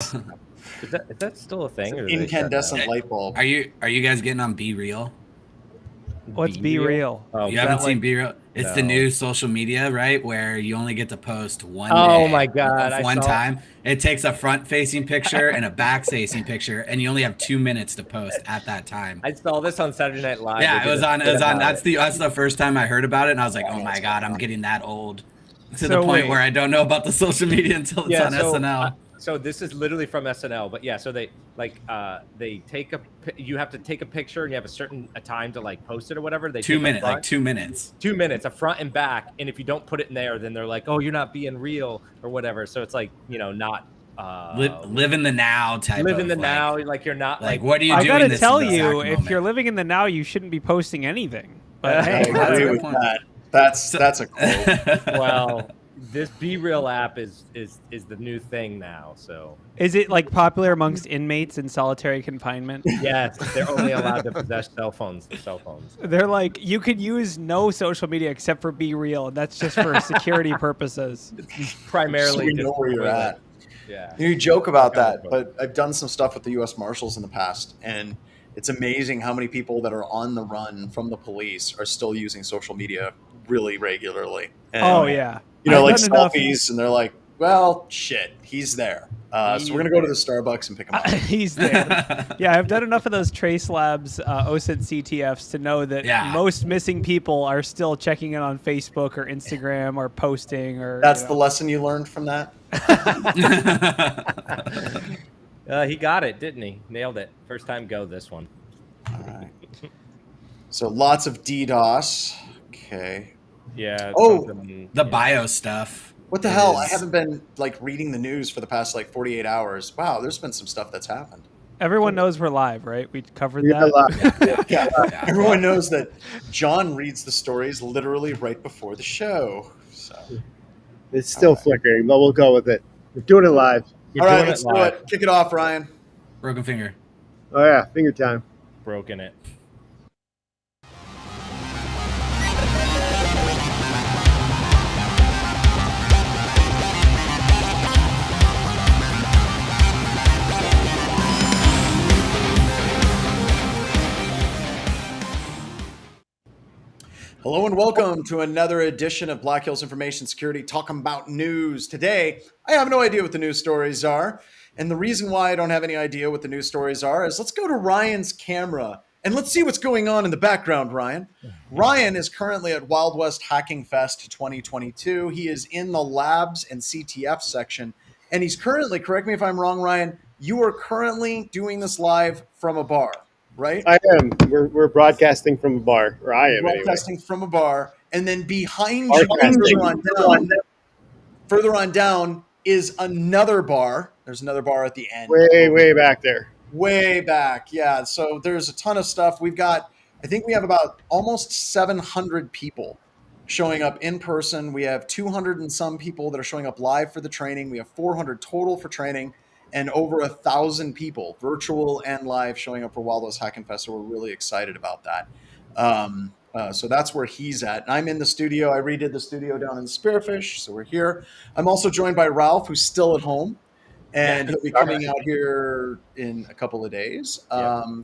Is that still a thing? Or Incandescent light bulb. Are you guys getting on Be Real? What's Be Real? Oh, You haven't seen Be Real? It's the new social media, right? Where you only get to post one day. Oh my God. One time. It takes a front-facing picture and a back-facing picture, and you only have 2 minutes to post at that time. I saw this on Saturday Night Live. Yeah, it was on. That's the first time I heard about it, and I was like, oh my God, I'm getting that old. To the point where I don't know about the social media until it's on SNL. So this is literally from SNL, but yeah, so they you have to take a picture and you have a time to like post it or whatever. They 2 minutes, like 2 minutes. 2 minutes, a front and back, and if you don't put it in there, then they're like, oh, you're not being real or whatever. So it's like, not live in the now type. Live in the now, like you're not like. What are you doing? I gotta tell you, if you're living in the now, you shouldn't be posting anything. But hey, that's a good point. That's a quote. Well, this Be Real app is the new thing now. So is it like popular amongst inmates in solitary confinement? Yes, they're only allowed to possess cell phones. They're like, you could use no social media except for Be Real, and that's just for security purposes. Primarily, so you know where you're at. Yeah, you joke about that, but I've done some stuff with the U.S. Marshals in the past, and it's amazing how many people that are on the run from the police are still using social media really regularly. And, yeah. Like selfies, and they're like, well, shit, he's there. So we're going to go to the Starbucks and pick him up. He's there. Yeah, I've done enough of those Trace Labs OSINT CTFs to know that most missing people are still checking in on Facebook or Instagram or posting. Or That's the lesson you learned from that? He got it, didn't he? Nailed it. First time go, this one. All right. So lots of DDoS. Okay. Yeah. The bio stuff. What the hell? I haven't been reading the news for the past 48 hours. Wow, there's been some stuff that's happened. Everyone knows we're live, right? We covered that. Yeah. Everyone knows that John reads the stories literally right before the show. So it's still flickering, but we'll go with it. We're doing it live. All right, let's do it. Kick it off, Ryan. Broken finger. Oh yeah, finger time. Broken it. Hello and welcome to another edition of Black Hills Information Security Talkin Bout News. Today, I have no idea what the news stories are. And the reason why I don't have any idea what the news stories are is let's go to Ryan's camera and let's see what's going on in the background, Ryan. Ryan is currently at Wild West Hacking Fest 2022. He is in the labs and CTF section. And he's currently, correct me if I'm wrong, Ryan, you are currently doing this live from a bar, right? I am. We're broadcasting from a bar, or I am broadcasting from a bar. And then behind you, further on down is another bar. There's another bar at the end. Way back there. Way back, yeah. So there's a ton of stuff. I think we have about almost 700 people showing up in person. We have 200 and some people that are showing up live for the training. We have 400 total for training and over 1,000 people, virtual and live, showing up for Wild West Hacking Fest. So we're really excited about that. So that's where he's at. And I'm in the studio. I redid the studio down in Spearfish, so we're here. I'm also joined by Ralph, who's still at home. And he'll be coming out here in a couple of days.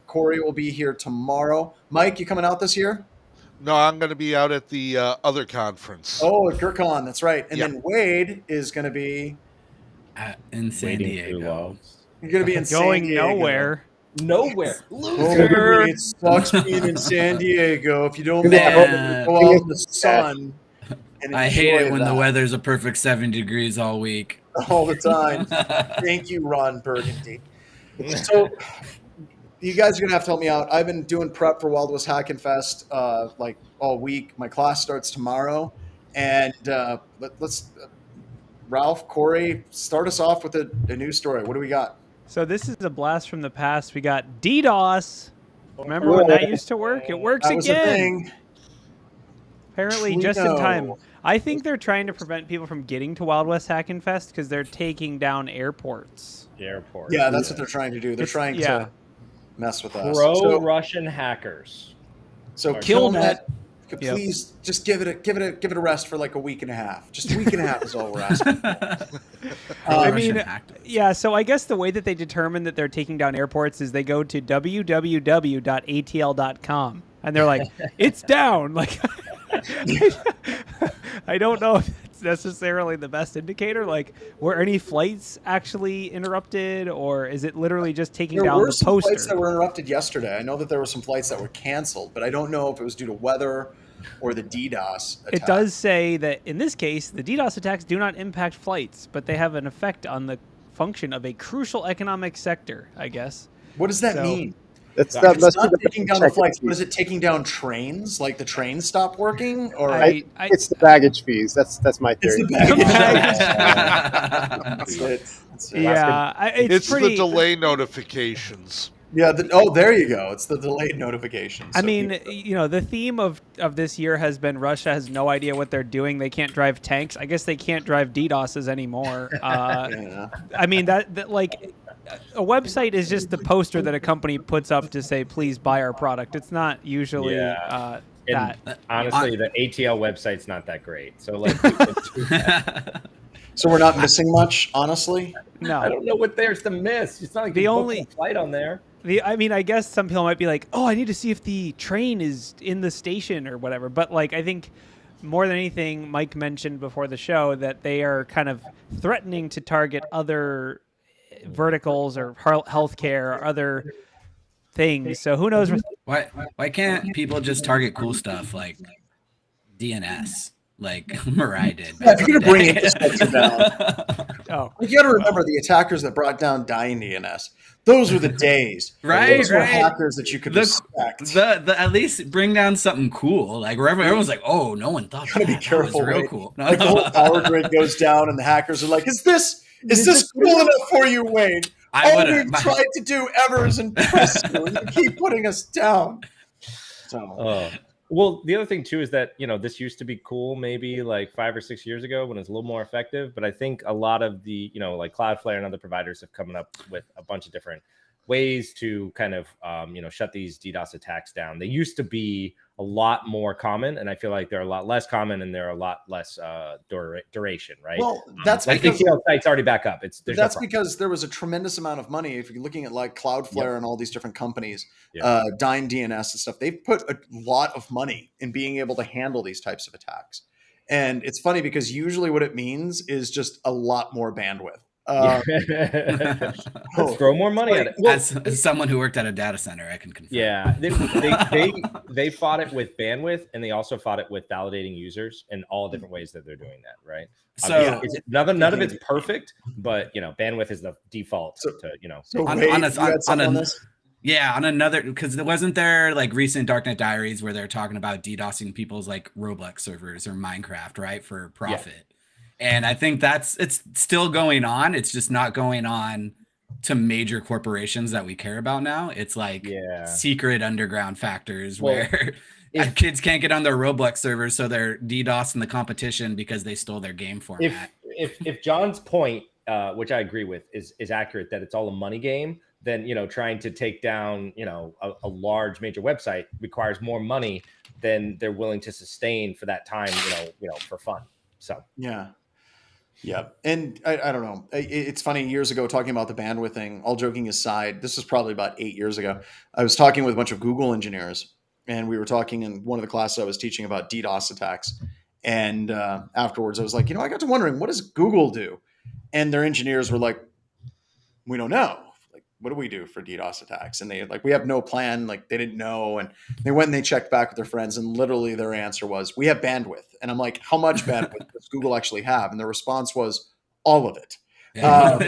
Corey will be here tomorrow. Mike, you coming out this year? No, I'm going to be out at the other conference. Oh, at GrrCon, that's right. And then Wade is going to be in San Diego. You're going to be in San Diego. Nowhere. Loser. It sucks being in San Diego. If you don't go out in the sun. I hate it when the weather's a perfect 7 degrees all week. All the time. Thank you, Ron Burgundy. So you guys are going to have to help me out. I've been doing prep for Wild West Hacking Fest all week. My class starts tomorrow. And let's Ralph, Corey, start us off with a news story. What do we got? So this is a blast from the past. We got DDoS. Remember when that used to work? It works that was a again. thing. Apparently just in time. I think they're trying to prevent people from getting to Wild West Hacking Fest because they're taking down airports. Yeah, that's what they're trying to do. They're trying to mess with us. Pro-Russian hackers. So Killnet Please just give it a rest for like a week and a half. Just a week and a half is all we're asking for. I mean, yeah, so I guess the way that they determine that they're taking down airports is they go to www.atl.com and they're like, it's down. Like, I don't know if it's necessarily the best indicator. Like, were any flights actually interrupted, or is it literally just taking down the poster? There were some flights that were interrupted yesterday. I know that there were some flights that were canceled, but I don't know if it was due to weather or the DDoS attack. It does say that in this case, the DDoS attacks do not impact flights, but they have an effect on the function of a crucial economic sector, I guess. What does that mean? It's not taking down the flights. What is it taking down trains? Like the trains stop working? Or it's the baggage fees. That's my theory. It's the baggage fees. That's it. Yeah, it's the delay notifications. Yeah. There you go. It's the delayed notifications. I mean, the theme of this year has been Russia has no idea what they're doing. They can't drive tanks. I guess they can't drive DDoSes anymore. Yeah. I mean, that like a website is just the poster that a company puts up to say, please buy our product. It's not usually that. Honestly, the ATL website's not that great. So like, so we're not missing much, honestly. No, I don't know what there's to miss. It's not like the only flight on there. I mean, I guess some people might be like, oh, I need to see if the train is in the station or whatever. But like, I think more than anything, Mike mentioned before the show that they are kind of threatening to target other verticals or healthcare or other things. So who knows? Why can't people just target cool stuff like DNS? Like Mirai did. Yeah, if you're gonna bring infrastructure down, you got to remember the attackers that brought down dying DNS. Those were the days. Those were hackers that you could respect. At least bring down something cool. Like wherever everyone's like, oh, no one thought that. Gotta be careful. That was real cool. Like the whole power grid goes down, and the hackers are like, "Is this cool enough for you, Wayne? All we've tried to do ever is impress you, and you keep putting us down." So. Well, the other thing too is that, this used to be cool maybe like 5 or 6 years ago when it was a little more effective. But I think a lot of the, like Cloudflare and other providers have come up with a bunch of different ways to kind of, shut these DDoS attacks down. They used to be a lot more common, and I feel like they're a lot less common and they're a lot less duration, right? Well, that's like because the site's already back up. That's because there was a tremendous amount of money. If you're looking at like Cloudflare and all these different companies, Dyn DNS and stuff, they've put a lot of money in being able to handle these types of attacks. And it's funny because usually what it means is just a lot more bandwidth. Let's throw more money at it. Well, as someone who worked at a data center, I can confirm. Yeah, they fought it with bandwidth, and they also fought it with validating users and all different ways that they're doing that, right? So none of it's perfect, but bandwidth is the default. On another, because wasn't there like recent Darknet Diaries where they're talking about DDoSing people's like Roblox servers or Minecraft, right, for profit? Yeah. And I think it's still going on. It's just not going on to major corporations that we care about now. It's like secret underground factors where kids can't get on their Roblox servers, so they're DDoSing the competition because they stole their game format. If John's point, which I agree with, is accurate, that it's all a money game, then trying to take down a large major website requires more money than they're willing to sustain for that time, for fun. So yeah. And I don't know. It's funny, years ago, talking about the bandwidth thing, all joking aside, this is probably about 8 years ago. I was talking with a bunch of Google engineers, and we were talking in one of the classes I was teaching about DDoS attacks. And afterwards, I was like, I got to wondering, what does Google do? And their engineers were like, we don't know. What do we do for DDoS attacks? And they we have no plan. Like they didn't know. And they went and they checked back with their friends, and literally their answer was, we have bandwidth. And I'm like, how much bandwidth does Google actually have? And the response was, all of it. That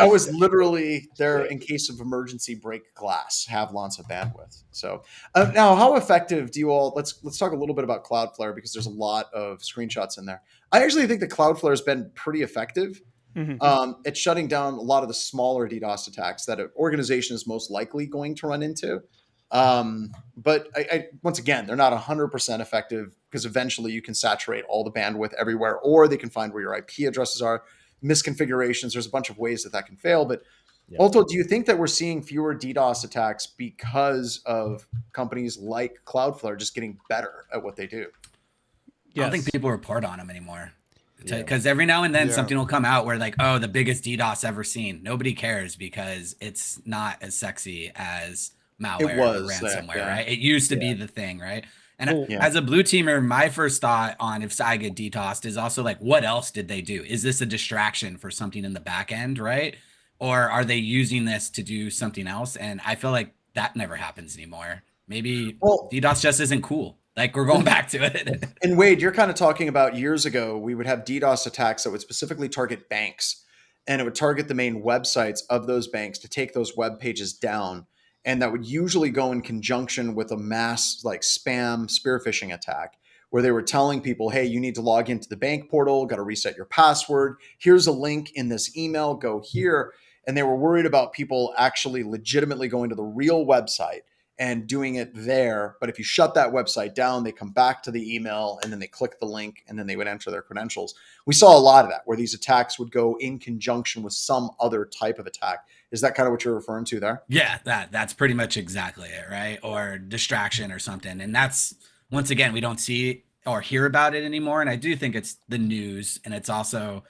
was literally their, in case of emergency, break glass, have lots of bandwidth. So now, how effective do you all, let's talk a little bit about Cloudflare, because there's a lot of screenshots in there. I actually think that Cloudflare has been pretty effective. It's shutting down a lot of the smaller DDoS attacks that an organization is most likely going to run into. But once again, they're not 100% effective, because eventually you can saturate all the bandwidth everywhere, or they can find where your IP addresses are, misconfigurations. There's a bunch of ways that can fail. But Yeah. Also, do you think that we're seeing fewer DDoS attacks because of companies like Cloudflare just getting better at what they do? I don't think Yes. people report on them anymore. Yeah. Because every now and then Yeah. something will come out where like, oh, the biggest DDoS ever seen. Nobody cares because it's not as sexy as malware or was, ransomware, yeah. right? It used to be the thing, right? And Well, Yeah. as a blue teamer, my first thought on if I get DDoSed is also like, what else did they do? Is this a distraction for something in the back end, right? Or are they using this to do something else? And I feel like that never happens anymore. Maybe Well- DDoS just isn't cool. Like we're going back to it. And Wade, you're kind of talking about years ago, we would have DDoS attacks that would specifically target banks, and it would target the main websites of those banks to take those web pages down. And that would usually go in conjunction with a mass like spam spear phishing attack where they were telling people, hey, you need to log into the bank portal, got to reset your password. Here's a link in this email, go here. And they were worried about people actually legitimately going to the real website and doing it there. But if you shut that website down, they come back to the email and then they click the link and then they would enter their credentials. We saw a lot of that where these attacks would go in conjunction with some other type of attack. Is that kind of what you're referring to there? Yeah, that's pretty much exactly it, right? Or distraction or something. And that's, once again, we don't see or hear about it anymore. And I do think it's the news. And it's also,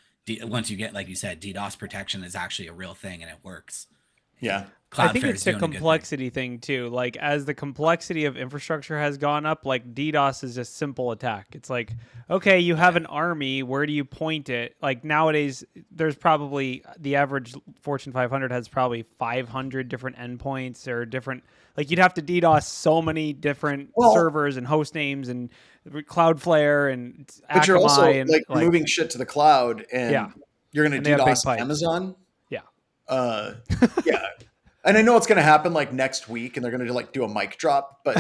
once you get, like you said, DDoS protection is actually a real thing and it works. Yeah. I think Cloudflare it's is the doing a good thing. complexity thing too. Like as the complexity of infrastructure has gone up, like DDoS is a simple attack. It's like, okay, you have an army, where do you point it? Like nowadays, there's probably the average Fortune 500 has probably 500 different endpoints or different. Like you'd have to DDoS so many different servers and host names and Cloudflare and But you're also Akamai and like moving shit to the cloud and Yeah. you're going And to they have big DDoS pipes. Amazon. Yeah. Yeah. And I know it's going to happen like next week and they're going to like do a mic drop, but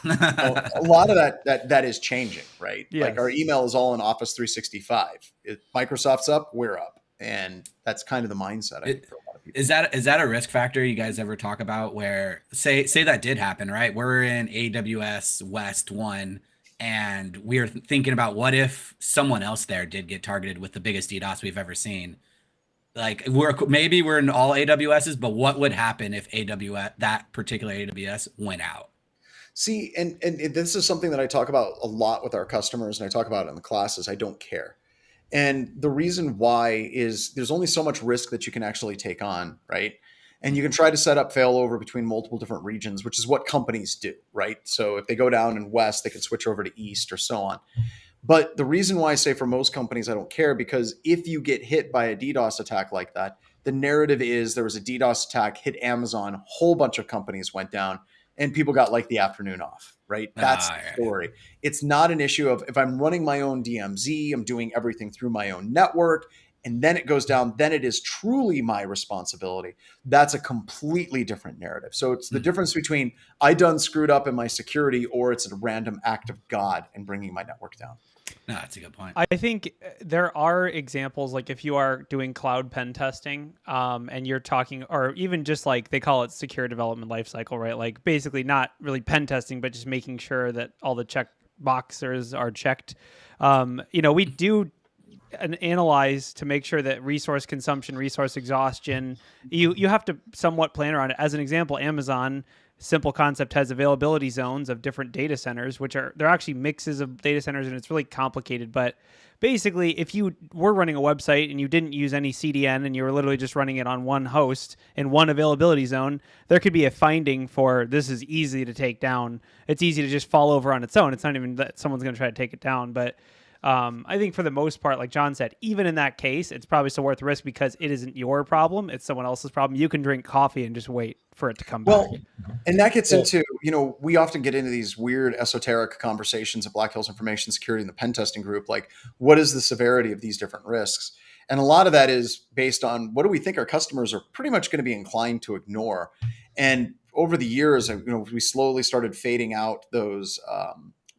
a lot of that is changing, right? Yes. Like our email is all in Office 365. Microsoft's up, we're up. And that's kind of the mindset, I think, for a lot of people. Is that a risk factor you guys ever talk about where say that did happen, right? We're in AWS West 1 and we're thinking about what if someone else there did get targeted with the biggest DDoS we've ever seen. Like maybe we're in all AWSs, but what would happen if that particular AWS went out? See, and this is something that I talk about a lot with our customers and I talk about it in the classes. I don't care. And the reason why is there's only so much risk that you can actually take on, right? And you can try to set up failover between multiple different regions, which is what companies do, right? So if they go down in West, they can switch over to East or so on. But the reason why I say for most companies, I don't care, because if you get hit by a DDoS attack like that, the narrative is there was a DDoS attack, hit Amazon, a whole bunch of companies went down and people got like the afternoon off, right? That's the story. It's not an issue of if I'm running my own DMZ, I'm doing everything through my own network, and then it goes down, then it is truly my responsibility. That's a completely different narrative. So it's the difference between I done screwed up in my security or it's a random act of God and bringing my network down. No, that's a good point. I think there are examples, like if you are doing cloud pen testing and you're talking, or even just like they call it secure development lifecycle, right? Like basically not really pen testing, but just making sure that all the check boxes are checked. We do analyze to make sure that resource consumption, resource exhaustion, you have to somewhat plan around it. As an example, Amazon, simple concept, has availability zones of different data centers, they're actually mixes of data centers, and it's really complicated. But basically, if you were running a website and you didn't use any CDN and you were literally just running it on one host in one availability zone, there could be a finding for this is easy to take down. It's easy to just fall over on its own. It's not even that someone's going to try to take it down. But I think for the most part, like John said, even in that case, it's probably still worth the risk because it isn't your problem. It's someone else's problem. You can drink coffee and just wait for it to come back. And that gets into, we often get into these weird esoteric conversations at Black Hills Information Security in the pen testing group. Like, what is the severity of these different risks? And a lot of that is based on what do we think our customers are pretty much going to be inclined to ignore. And over the years, we slowly started fading out those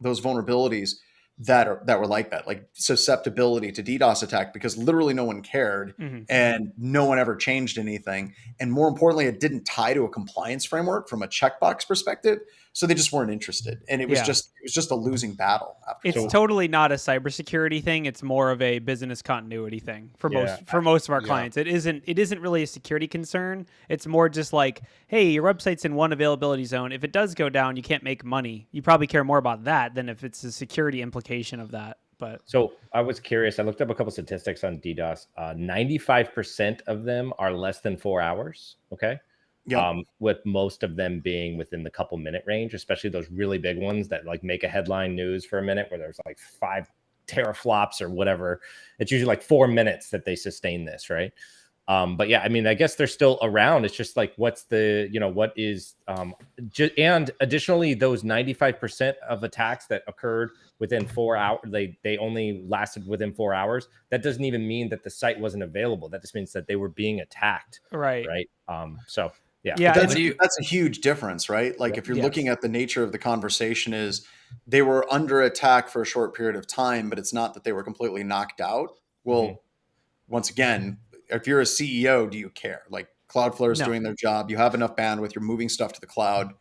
vulnerabilities that were like that, like susceptibility to DDoS attack, because literally no one cared and no one ever changed anything. And more importantly, it didn't tie to a compliance framework from a checkbox perspective. So they just weren't interested. And it was just a losing battle. It's totally not a cybersecurity thing. It's more of a business continuity thing for most of our clients. It isn't really a security concern. It's more just like, hey, your website's in one availability zone. If it does go down, you can't make money. You probably care more about that than if it's a security implication of that. But so I was curious. I looked up a couple statistics on DDoS. 95% of them are less than 4 hours. Okay. Yep. With most of them being within the couple minute range, especially those really big ones that like make a headline news for a minute where there's like 5 teraflops or whatever. It's usually like 4 minutes that they sustain this, right? But yeah, I mean, I guess they're still around. It's just like, what's the, what is, and additionally, those 95% of attacks that occurred within 4 hours, they only lasted within 4 hours. That doesn't even mean that the site wasn't available. That just means that they were being attacked. Right. So yeah. That's a huge difference, right? Like if you're looking at the nature of the conversation is they were under attack for a short period of time, but it's not that they were completely knocked out. Well, once again, if you're a CEO, do you care? Like Cloudflare is doing their job. You have enough bandwidth. You're moving stuff to the cloud.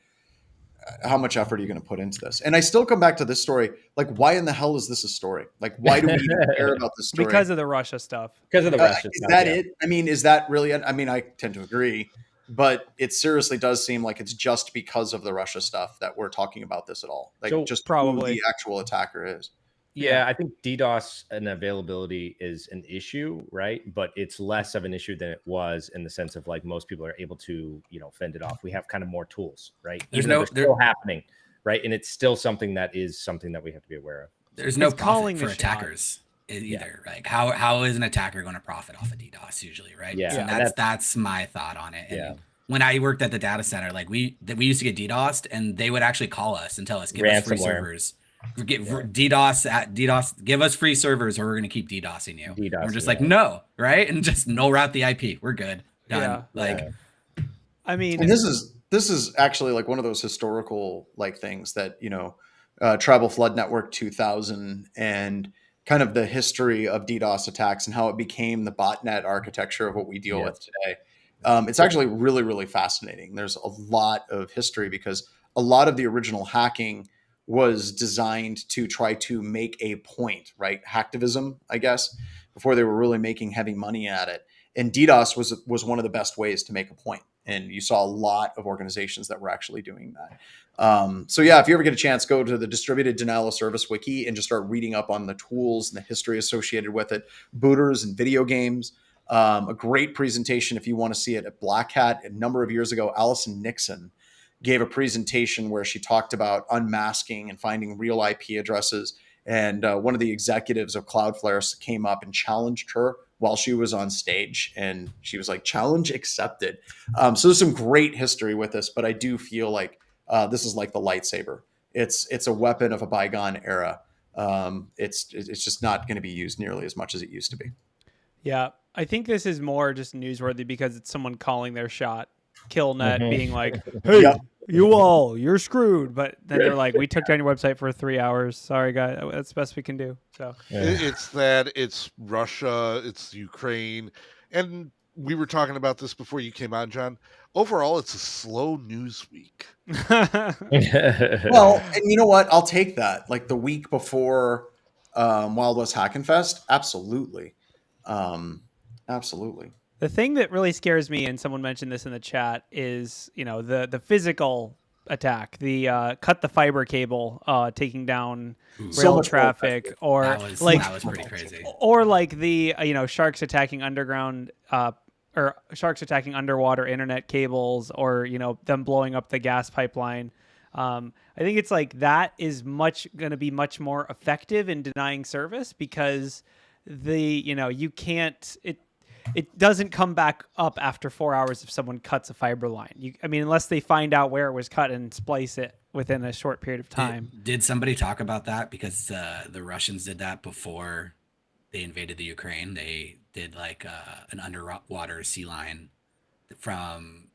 How much effort are you going to put into this? And I still come back to this story. Like, why in the hell is this a story? Like, why do we even care about this story? Because of the Russia stuff. Because of the Russia stuff. Is that it? I mean, is that really it? I mean, I tend to agree. But it seriously does seem like it's just because of the Russia stuff that we're talking about this at all. Like just probably who the actual attacker is. Yeah, I think DDoS and availability is an issue, right? But it's less of an issue than it was in the sense of like most people are able to, fend it off. We have kind of more tools, right? They're still happening, right? And it's still something that we have to be aware of. There's no profit for attackers either. Like how is an attacker going to profit off of DDoS usually, right? Yeah, so that's my thought on it. And when I worked at the data center, like we used to get DDoSed, and they would actually call us and tell us, give us free servers. DDoS, give us free servers or we're going to keep DDoSing you. We're just like, no, right? And just null route the IP. We're good. Done. I mean, and this is actually like one of those historical like things that, Tribal Flood Network 2000 and kind of the history of DDoS attacks and how it became the botnet architecture of what we deal with today. It's actually really, really fascinating. There's a lot of history because a lot of the original hacking was designed to try to make a point, right? Hacktivism, I guess, before they were really making heavy money at it. And DDoS was one of the best ways to make a point. And you saw a lot of organizations that were actually doing that. So yeah, if you ever get a chance, go to the Distributed Denial of Service Wiki and just start reading up on the tools and the history associated with it, booters and video games. A great presentation if you want to see it at Black Hat a number of years ago. Allison Nixon gave a presentation where she talked about unmasking and finding real IP addresses. And one of the executives of Cloudflare came up and challenged her while she was on stage. And she was like, challenge accepted. So there's some great history with this, but I do feel like this is like the lightsaber. It's a weapon of a bygone era. It's just not going to be used nearly as much as it used to be. Yeah, I think this is more just newsworthy because it's someone calling their shot. Killnet being like, hey, you're screwed. But then they're like, we took down your website for 3 hours. Sorry, guys. That's the best we can do. So it's Russia, it's Ukraine. And we were talking about this before you came on, John. Overall, it's a slow news week. Well, and you know what? I'll take that. Like the week before Wild West Hackin' Fest. Absolutely. Absolutely. The thing that really scares me, and someone mentioned this in the chat, is the physical attack, the cut the fiber cable, taking down rail traffic, or that was pretty crazy, or like the sharks attacking underground, or sharks attacking underwater internet cables, or them blowing up the gas pipeline. I think it's like that is going to be much more effective in denying service because you can't it doesn't come back up after 4 hours if someone cuts a fiber line. Unless they find out where it was cut and splice it within a short period of time. Did somebody talk about that? Because the Russians did that before they invaded the Ukraine. They did like an underwater sea line from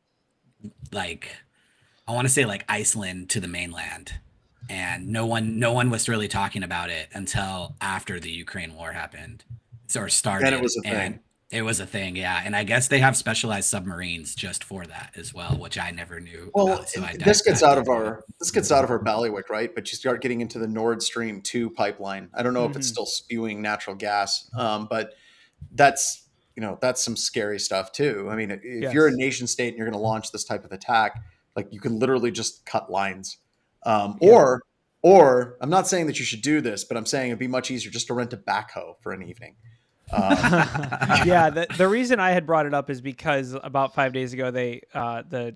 I want to say like Iceland to the mainland. and no one was really talking about it until after the Ukraine war happened or started. And it was a thing. And it was a thing, yeah. And I guess they have specialized submarines just for that as well, which I never knew Well, about. So this gets out of our bailiwick, right? But you start getting into the Nord Stream 2 pipeline. I don't know if it's still spewing natural gas, but that's some scary stuff too. I mean, if you're a nation state and you're going to launch this type of attack, like you can literally just cut lines. Or I'm not saying that you should do this, but I'm saying it'd be much easier just to rent a backhoe for an evening. Yeah, the reason I had brought it up is because about 5 days ago, the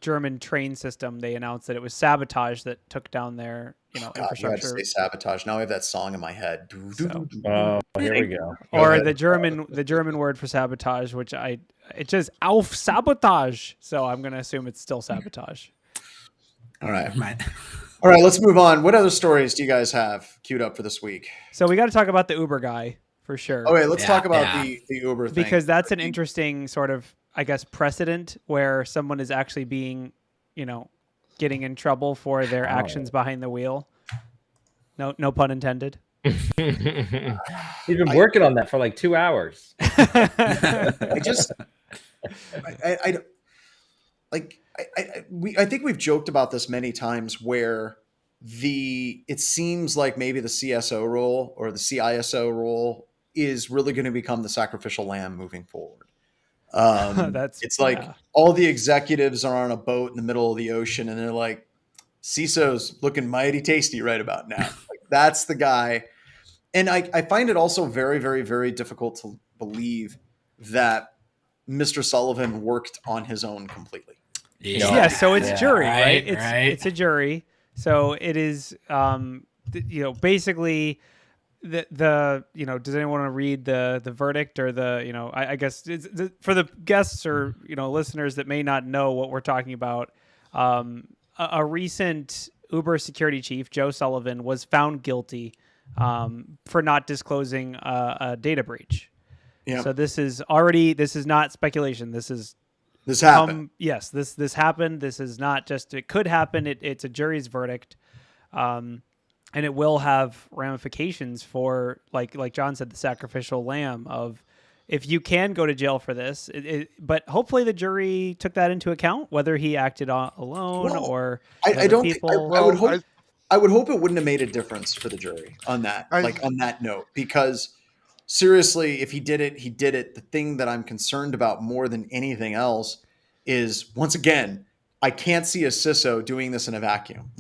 German train system, they announced that it was sabotage that took down their infrastructure. You had to say sabotage. Now I have that song in my head. So, here we go. Or the German word for sabotage, which it says auf sabotage, so I'm gonna assume it's still sabotage. All right. All right, let's move on. What other stories do you guys have queued up for this week? So we got to talk about the Uber guy for sure. Okay, let's talk about the Uber thing. Because that's an interesting sort of, I guess, precedent where someone is actually being, getting in trouble for their actions behind the wheel. No pun intended. He's been working on that for like 2 hours. I think we've joked about this many times where it seems like maybe the CSO role or the CISO role is really going to become the sacrificial lamb moving forward. It's like all the executives are on a boat in the middle of the ocean and they're like, CISO's looking mighty tasty right about now. Like, that's the guy. And I find it also very, very, very difficult to believe that Mr. Sullivan worked on his own completely. Yeah, so it's jury, right? It's a jury. So it is, basically the does anyone want to read the verdict or I guess for the guests or, listeners that may not know what we're talking about, a recent Uber security chief, Joe Sullivan, was found guilty for not disclosing a data breach. Yeah. So this is not speculation. This happened. Yes, this happened. This is not just it could happen. It's a jury's verdict, and it will have ramifications for like John said, the sacrificial lamb of if you can go to jail for this. But hopefully the jury took that into account, whether he acted alone or I don't think. I would hope it wouldn't have made a difference for the jury on that. On that note, because. Seriously, if he did it, he did it. The thing that I'm concerned about more than anything else is, once again, I can't see a CISO doing this in a vacuum.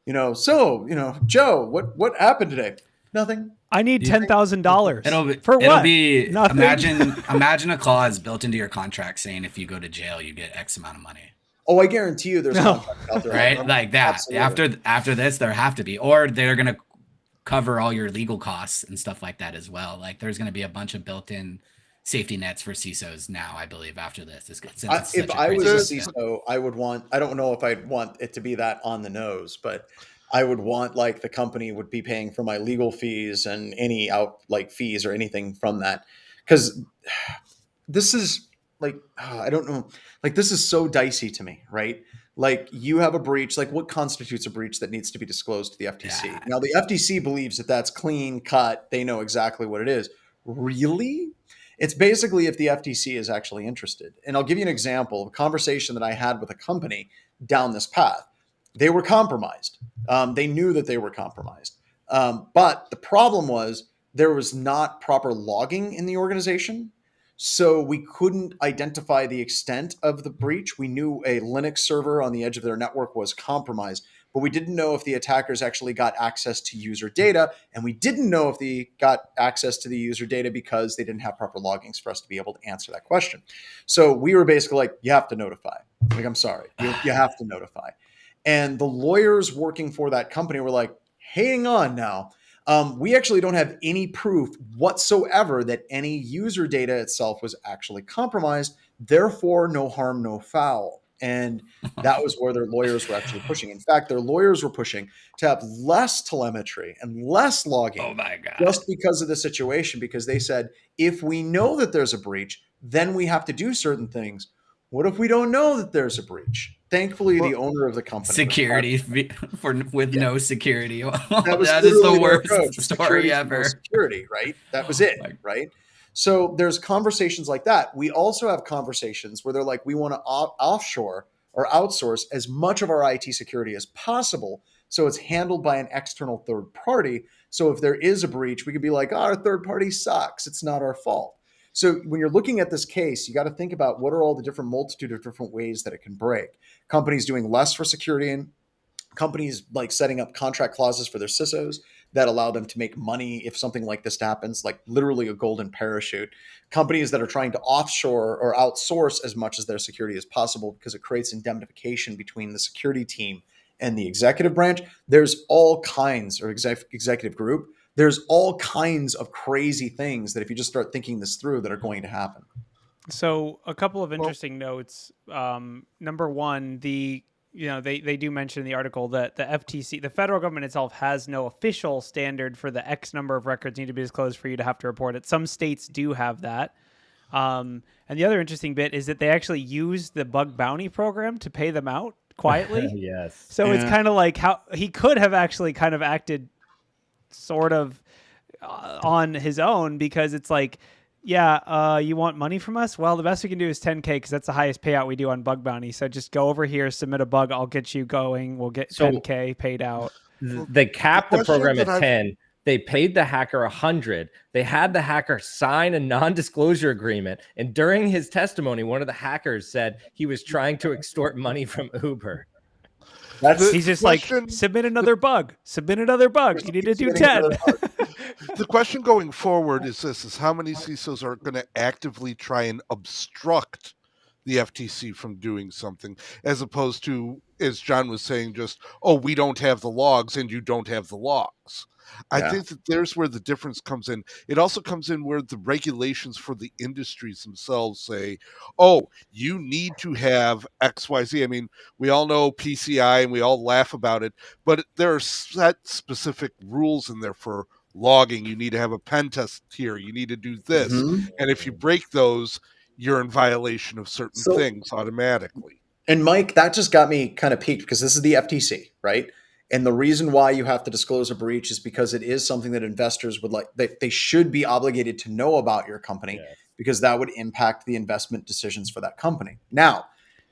Joe, what happened today? Nothing. I need $10,000. For what? It'll be imagine a clause built into your contract saying if you go to jail, you get X amount of money. Oh, I guarantee you, there's contracts out there, right? Like that. Absolutely. After this, there have to be, or they're gonna cover all your legal costs and stuff like that as well. Like there's going to be a bunch of built-in safety nets for CISOs now, I believe, after this. If I was a CISO, I don't know if I'd want it to be that on the nose, but I would want the company would be paying for my legal fees and any fees or anything from that. Because this is I don't know, this is so dicey to me, right? You have a breach, what constitutes a breach that needs to be disclosed to the FTC? Yeah. Now, the FTC believes that that's clean cut. They know exactly what it is. Really? It's basically if the FTC is actually interested. And I'll give you an example of a conversation that I had with a company down this path. They were compromised. They knew that they were compromised. But the problem was there was not proper logging in the organization. So we couldn't identify the extent of the breach. We knew a Linux server on the edge of their network was compromised, but we didn't know if the attackers actually got access to user data. And we didn't know if they got access to the user data because they didn't have proper loggings for us to be able to answer that question. So we were basically you have to notify. I'm sorry, you have to notify. And the lawyers working for that company were like, hang on now. We actually don't have any proof whatsoever that any user data itself was actually compromised. Therefore, no harm, no foul. And that was where their lawyers were actually pushing. In fact, their lawyers were pushing to have less telemetry and less logging. Oh my God. Just because of the situation, because they said, if we know that there's a breach, then we have to do certain things. What if we don't know that there's a breach? Thankfully, the owner of the company security with no security. That was That is the literally their worst approach. story Security for no ever. security, right? That was it, right? So there's conversations like that. We also have conversations where they're like, we want to offshore or outsource as much of our IT security as possible, so it's handled by an external third party. So if there is a breach, we could be like, our third party sucks. It's not our fault. So when you're looking at this case, you got to think about what are all the different multitude of different ways that it can break. Companies doing less for security, and companies like setting up contract clauses for their CISOs that allow them to make money if something like this happens, like literally a golden parachute. Companies that are trying to offshore or outsource as much as their security as possible because it creates indemnification between the security team and the executive branch. There's all kinds, or executive group, there's all kinds of crazy things that if you just start thinking this through that are going to happen. So a couple of interesting notes. Number one, they do mention in the article that the FTC, the federal government itself, has no official standard for the X number of records need to be disclosed for you to have to report it. Some states do have that. And the other interesting bit is that they actually use the bug bounty program to pay them out quietly. Yes. So it's kind of like how he could have actually kind of acted sort of on his own, because it's like, you want money from us? Well, the best we can do is 10K because that's the highest payout we do on bug bounty. So just go over here, submit a bug. I'll get you going. We'll get 10K paid out. They capped the program at 10. They paid the hacker 100. They had the hacker sign a non-disclosure agreement. And during his testimony, one of the hackers said he was trying to extort money from Uber. He's just like, submit another bug. Submit another bug. You need to do 10. The question going forward is this, is how many CISOs are going to actively try and obstruct the FTC from doing something, as opposed to, as John was saying, just, we don't have the logs and you don't have the logs. I think that there's where the difference comes in. It also comes in where the regulations for the industries themselves say, you need to have XYZ. I mean, we all know PCI and we all laugh about it, but there are set specific rules in there for logging. You need to have a pen test here. You need to do this. And if you break those, you're in violation of certain things automatically. And Mike, that just got me kind of piqued because this is the FTC, right? And the reason why you have to disclose a breach is because it is something that investors would like, they should be obligated to know about your company, because that would impact the investment decisions for that company. Now,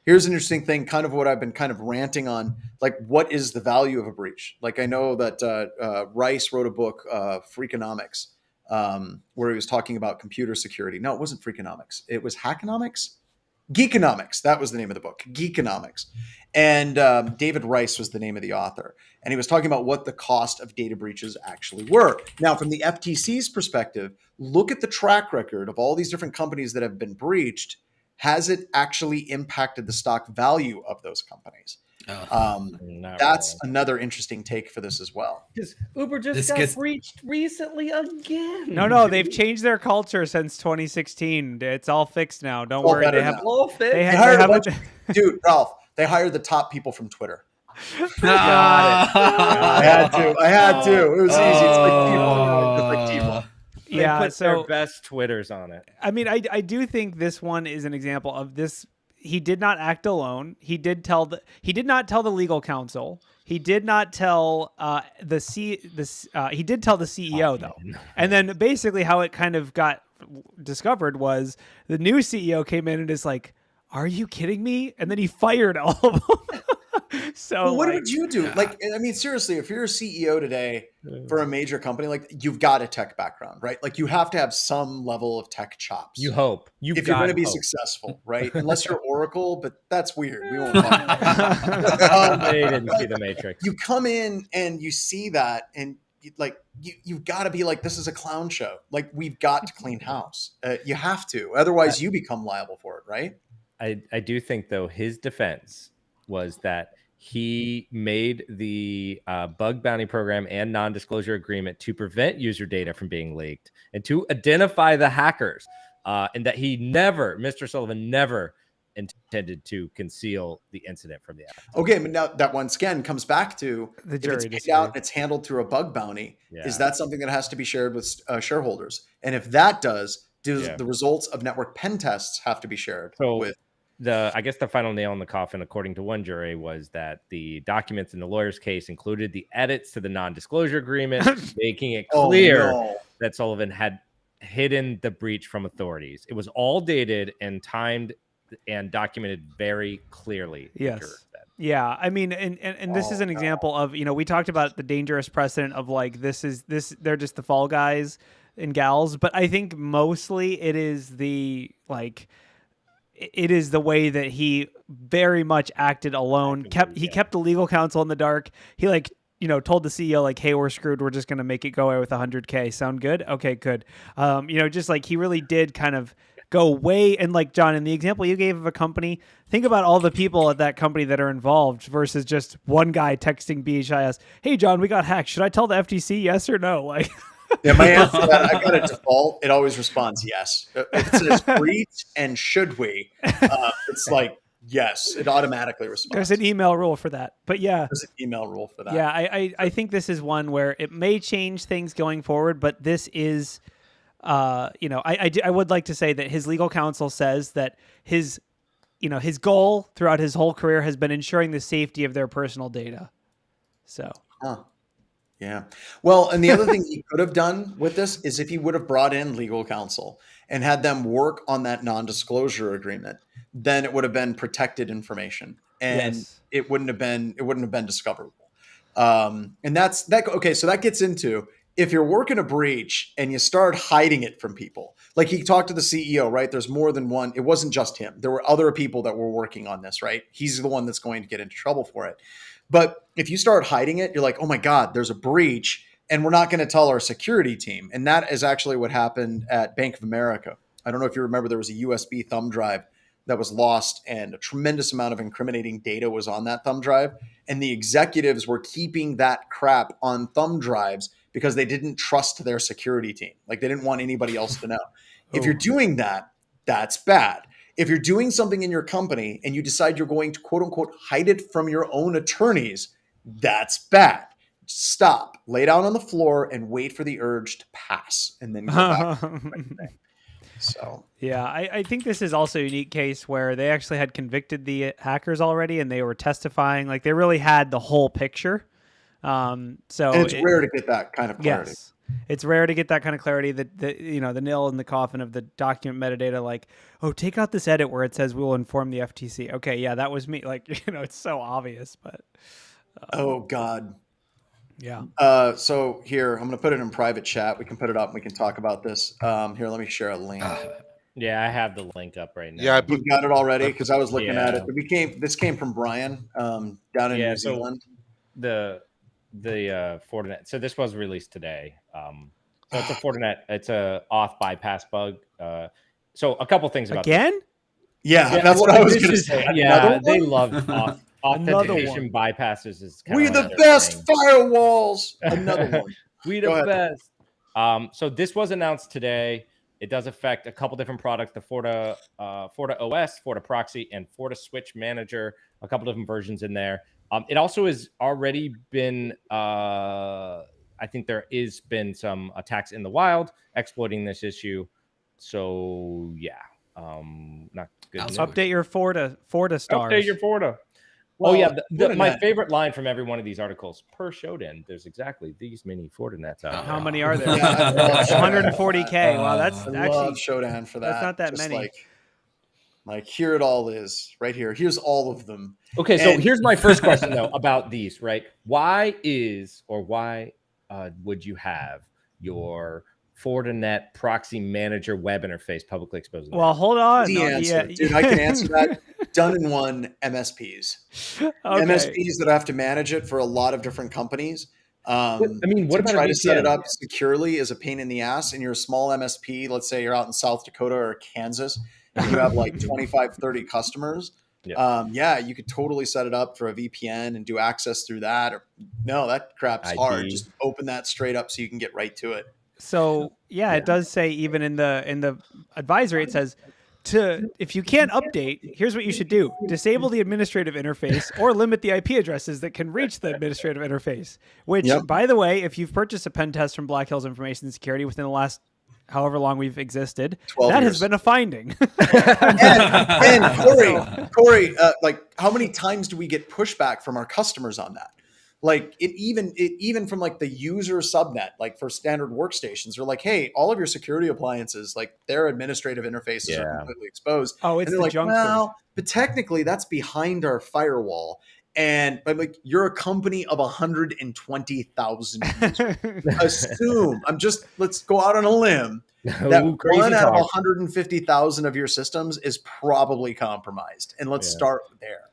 here's an interesting thing, kind of what I've been kind of ranting on, like, what is the value of a breach? Like, I know that Rice wrote a book, Freakonomics, where he was talking about computer security. No, it wasn't Freakonomics. It was Hackonomics? Geekonomics. That was the name of the book, Geekonomics. And David Rice was the name of the author. And he was talking about what the cost of data breaches actually were. Now, from the FTC's perspective, look at the track record of all these different companies that have been breached. Has it actually impacted the stock value of those companies? That's another interesting take for this as well. Because Uber just got breached recently again. No, they've changed their culture since 2016. It's all fixed now. Don't worry. They have dude, Ralph, they hired the top people from Twitter. Got it. I had to. It was easy. It's like people. They put their best Twitters on it. I mean, I do think this one is an example of this. He did not act alone. He did not tell the legal counsel. He did not tell he did tell the CEO though. And then basically how it kind of got discovered was the new CEO came in and is like, "Are you kidding me?" And then he fired all of them. So what would you do? Like, I mean, seriously, if you're a CEO today for a major company, like, you've got a tech background, right? Like, you have to have some level of tech chops. You hope. If you're going to be successul, right? Unless you're Oracle, but that's weird. We won't talk about that. They didn't see the Matrix. You come in and you see that, and you've got to be like, this is a clown show. Like, we've got to clean house. You have to. Otherwise, you become liable for it, right? I do think, though, his defense was that he made the bug bounty program and non-disclosure agreement to prevent user data from being leaked and to identify the hackers, and that Mr. Sullivan never intended to conceal the incident from the app. Okay, but now that once again comes back to the jury. If it's paid out and it's handled through a bug bounty, is that something that has to be shared with shareholders? And if that does the results of network pen tests have to be shared with I guess the final nail in the coffin, according to one jury, was that the documents in the lawyer's case included the edits to the non-disclosure agreement, making it clear that Sullivan had hidden the breach from authorities. It was all dated and timed and documented very clearly. Yes. Yeah, I mean, and this is an example of, we talked about the dangerous precedent of like this they're just the fall guys and gals, but I think mostly it is the way that he very much acted alone. He kept the legal counsel in the dark. He told the CEO like, "Hey, we're screwed. We're just going to make it go away with $100K. Sound good? Okay, good." Just like he really did kind of go way, and like John, in the example you gave of a company, think about all the people at that company that are involved versus just one guy texting BHIS, "Hey John, we got hacked. Should I tell the FTC yes or no?" Like, yeah, my answer to that, I've got a default. It always responds yes. If it says breach and should we, it's like yes. It automatically responds. There's an email rule for that, but yeah, there's an email rule for that. Yeah, I think this is one where it may change things going forward, but this is. I would like to say that his legal counsel says that his goal throughout his whole career has been ensuring the safety of their personal data. So, yeah. Well, and the other thing he could have done with this is if he would have brought in legal counsel and had them work on that non-disclosure agreement, then it would have been protected information, and it wouldn't have been discoverable. And that's that. Okay, so that gets into. If you're working a breach and you start hiding it from people, like he talked to the CEO, right? There's more than one. It wasn't just him. There were other people that were working on this, right? He's the one that's going to get into trouble for it. But if you start hiding it, you're like, oh my God, there's a breach and we're not going to tell our security team. And that is actually what happened at Bank of America. I don't know if you remember, there was a USB thumb drive that was lost and a tremendous amount of incriminating data was on that thumb drive. And the executives were keeping that crap on thumb drives because they didn't trust their security team. Like they didn't want anybody else to know. If you're doing that, that's bad. If you're doing something in your company and you decide you're going to quote unquote hide it from your own attorneys, that's bad. Stop, lay down on the floor and wait for the urge to pass and then go back. So yeah, I think this is also a unique case where they actually had convicted the hackers already and they were testifying. Like they really had the whole picture. So and it's rare to get that kind of clarity. Yes, it's rare to get that kind of clarity. That the nail in the coffin of the document metadata, like, oh, take out this edit where it says we will inform the FTC. Okay, yeah, that was me. Like, it's so obvious, but oh God, yeah. So here, I'm going to put it in private chat. We can put it up and we can talk about this. Here, let me share a link. Yeah, I have the link up right now. Yeah, you've got it already because I was looking at it. This came from Brian down in New Zealand. The Fortinet. So this was released today. So it's a Fortinet. It's a auth bypass bug. So a couple things about again. This. Yeah, that's what I was going to say. Yeah, they love authentication bypasses. Is we're the best firewalls. Another one. We the best. So this was announced today. It does affect a couple different products: the Forta OS, Forta Proxy, and Forta Switch Manager. A couple different versions in there. It also has already been, I think there has been some attacks in the wild exploiting this issue. So yeah, not good. Update your Forta stars. Update your Forta. Well, my favorite line from every one of these articles, per Shodan, there's exactly these many Fortinets out there. How many are there? 140K. Wow, that's I love Shodan for that. That's not that just many. Like here it all is right here. Here's all of them. Okay, so here's my first question though about these, right? Why would you have your Fortinet proxy manager web interface publicly exposed? Well, hold on. The answer, dude, I can answer that. Done in one, MSPs. Okay. MSPs that have to manage it for a lot of different companies. I mean, what about try to set it up securely is a pain in the ass. And you're a small MSP. Let's say you're out in South Dakota or Kansas, and you have like 25, 30 customers. Yeah, you could totally set it up for a VPN and do access through that. Or no, that crap's hard. Just open that straight up so you can get right to it. So yeah, it does say even in the advisory, it says if you can't update, here's what you should do: disable the administrative interface or limit the IP addresses that can reach the administrative interface. Which, by the way, if you've purchased a pen test from Black Hills Information Security within the last however long we've existed, 12 that years. has been a finding. And Corey, like how many times do we get pushback from our customers on that? Like even from like the user subnet, like for standard workstations, they're like, hey, all of your security appliances, like their administrative interfaces are completely exposed. Oh, it's and they're the like, junk well, but technically that's behind our firewall. And I'm like, you're a company of 120,000 users. Let's go out on a limb that one out of 150,000 of your systems is probably compromised. And let's start there.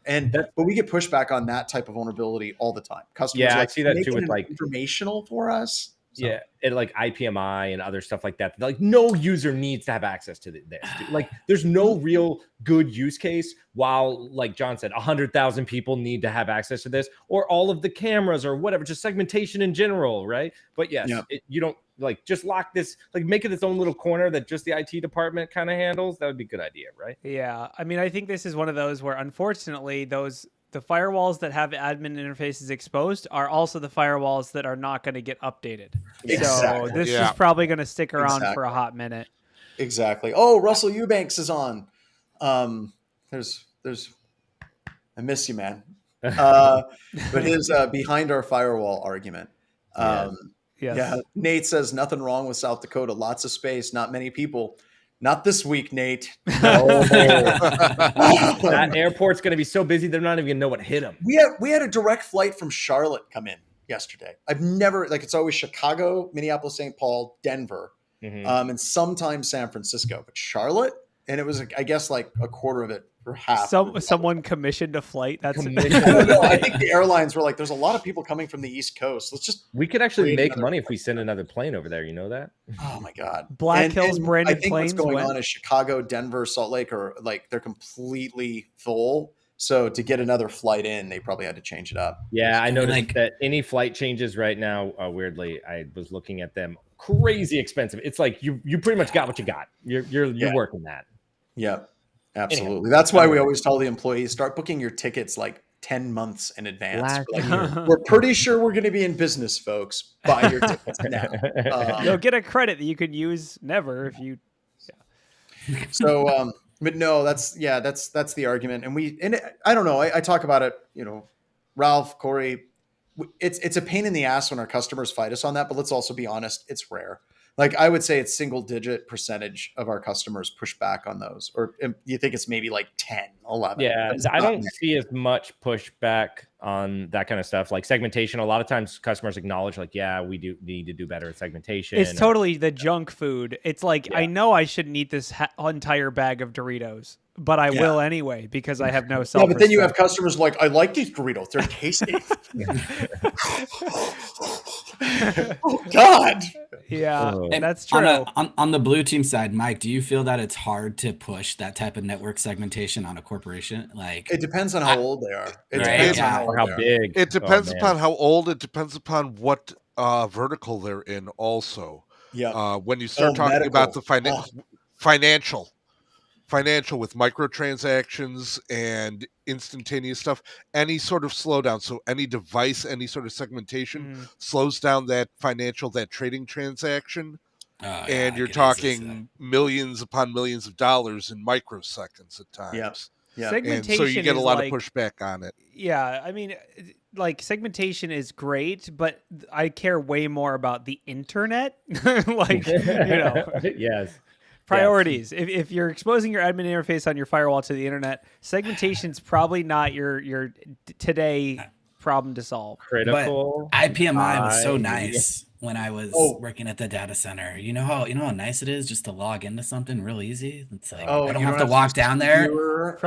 But we get pushback on that type of vulnerability all the time. Customers I see that too with like informational for us. So. Yeah, and like IPMI and other stuff like that. Like no user needs to have access to this. Dude. Like there's no real good use case. While like John said, 100,000 people need to have access to this, or all of the cameras, or whatever. Just segmentation in general, right? But yes, you don't like just lock this. Like make it its own little corner that just the IT department kind of handles. That would be a good idea, right? Yeah, I mean, I think this is one of those where unfortunately the firewalls that have admin interfaces exposed are also the firewalls that are not going to get updated. Exactly. So this is probably going to stick around for a hot minute. Exactly. Oh, Russell Eubanks is on. There's I miss you, man. But his behind our firewall argument. Yes. Yeah. Nate says nothing wrong with South Dakota. Lots of space, not many people. Not this week, Nate. No. That airport's going to be so busy they're not even going to know what hit them. We had a direct flight from Charlotte come in yesterday. I've never it's always Chicago, Minneapolis, St. Paul, Denver, and sometimes San Francisco. But Charlotte, and it was I guess like a quarter of it or half. Someone commissioned a flight. That's I don't know. I think the airlines were like, "There's a lot of people coming from the East Coast. We could actually make money if we send another plane over there. You know that? Oh my God! Black Hills branded I think planes. What's going on is Chicago, Denver, Salt Lake are like they're completely full. So to get another flight in, they probably had to change it up. Yeah, I noticed that any flight changes right now. Weirdly, I was looking at them. Crazy expensive. It's like you pretty much got what you got. You're working that. Yeah. Absolutely. Anyhow, that's why we always tell the employees start booking your tickets like 10 months in advance. We're pretty sure we're going to be in business, folks. Buy your tickets now. You'll get a credit that you could use never if you. Yeah. So, but no, that's the argument. And I don't know. I talk about it, Ralph, Corey, it's a pain in the ass when our customers fight us on that, but let's also be honest. It's rare. Like I would say it's single-digit percentage of our customers push back on those. Or you think it's maybe like 10, 11. Yeah, I don't see as much pushback on that kind of stuff. Like segmentation, a lot of times customers acknowledge like, yeah, we do need to do better at segmentation. It's totally the junk food. It's like, I know I shouldn't eat this entire bag of Doritos, but I will anyway because I have no self-respect. Yeah, but then you have customers like, I like these Doritos. They're tasty. Oh, God. Yeah, that's true. On the blue team side, Mike, do you feel that it's hard to push that type of network segmentation on a corporation? Like, it depends on how old they are. It depends on how big. It depends upon how old. It depends upon what vertical they're in. Also, when you start talking about the financial with microtransactions and instantaneous stuff, any sort of slowdown. So any device, any sort of segmentation slows down that trading transaction. And you're talking millions upon millions of dollars in microseconds at times. Yeah. And so you get a lot of pushback on it. Yeah. I mean, like segmentation is great, but I care way more about the internet. Yes. Priorities. If you're exposing your admin interface on your firewall to the internet, segmentation's probably not your today problem to solve. Critical. But IPMI was so nice when I was working at the data center. You know how nice it is just to log into something real easy. It's like I don't have to walk down there.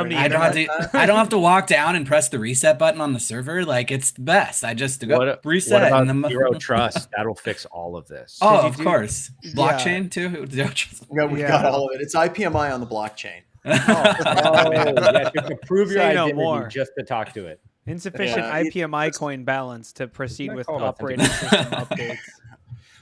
I don't have to walk down and press the reset button on the server. Like it's the best. I just go reset. What about Zero Trust? That'll fix all of this. Oh, of course. Blockchain too. We got all of it. It's IPMI on the blockchain. You have to prove your identity just to talk to it. Insufficient IPMI coin balance to proceed with operating system updates.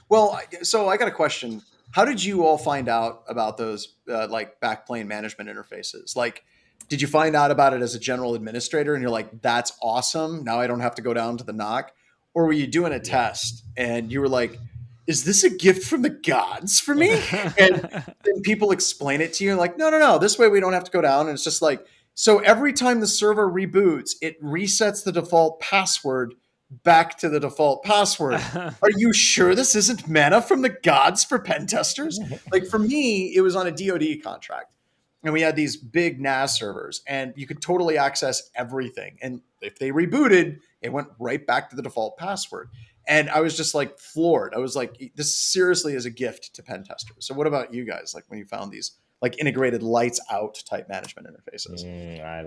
Well, so I got a question. How did you all find out about those like backplane management interfaces? Like, did you find out about it as a general administrator and you're like, that's awesome. Now I don't have to go down to the NOC? Or were you doing a test and you were like, is this a gift from the gods for me? And then people explain it to you like, no, this way we don't have to go down. And it's just like, so every time the server reboots, it resets the default password back to the default password. Are you sure this isn't manna from the gods for pen testers? Like for me, it was on a DoD contract. And we had these big NAS servers, and you could totally access everything. And if they rebooted, it went right back to the default password. And I was just like floored. I was like, this seriously is a gift to pen testers. So what about you guys? Like when you found these like integrated lights out type management interfaces?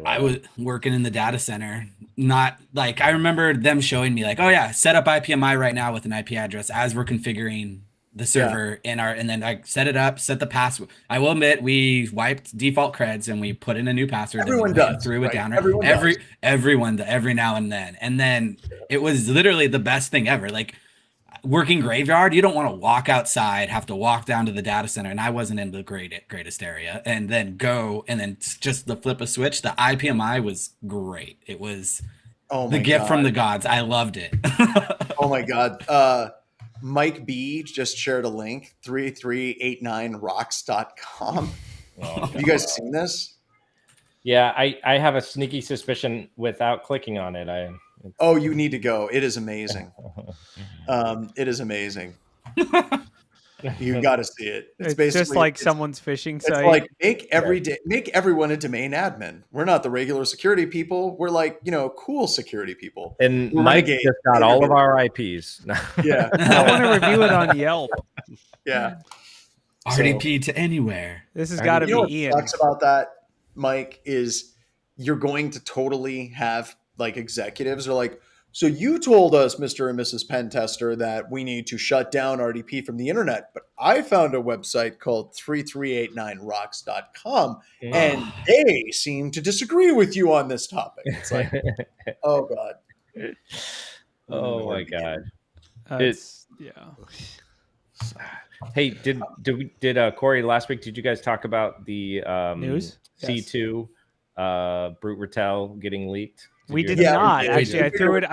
I was working in the data center. Not like, I remember them showing me like, oh yeah, set up IPMI right now with an IP address as we're configuring the server and then I set it up, set the password. I will admit we wiped default creds and we put in a new password. Everyone does. Threw it down. Everyone every now and then. And then it was literally the best thing ever. Like working graveyard, you don't want to walk outside, have to walk down to the data center. And I wasn't in the greatest area. And then go and then just the flip a switch. The IPMI was great. It was the gift from the gods. I loved it. Oh my God. Mike B just shared a link, 3389rocks.com. Have you guys seen this? Yeah, I have a sneaky suspicion without clicking on it. Oh, you need to go. It is amazing. It is amazing. You got to see it. It's basically just like someone's phishing site. It's like make everyone a domain admin. We're not the regular security people. We're like, cool security people. And Mike just got all of our IPs. Yeah. I want to review it on Yelp. Yeah. RDP to anywhere. This has got to be Ian. What sucks about that, Mike, is you're going to totally have like executives are like, so you told us, Mr. and Mrs. Pen Tester, that we need to shut down RDP from the internet, but I found a website called 3389rocks.com and they seem to disagree with you on this topic. It's like, oh God. Oh my God. Hey, did Corey last week? Did you guys talk about the news C2 Brute Ratel getting leaked? We did not actually. I threw it in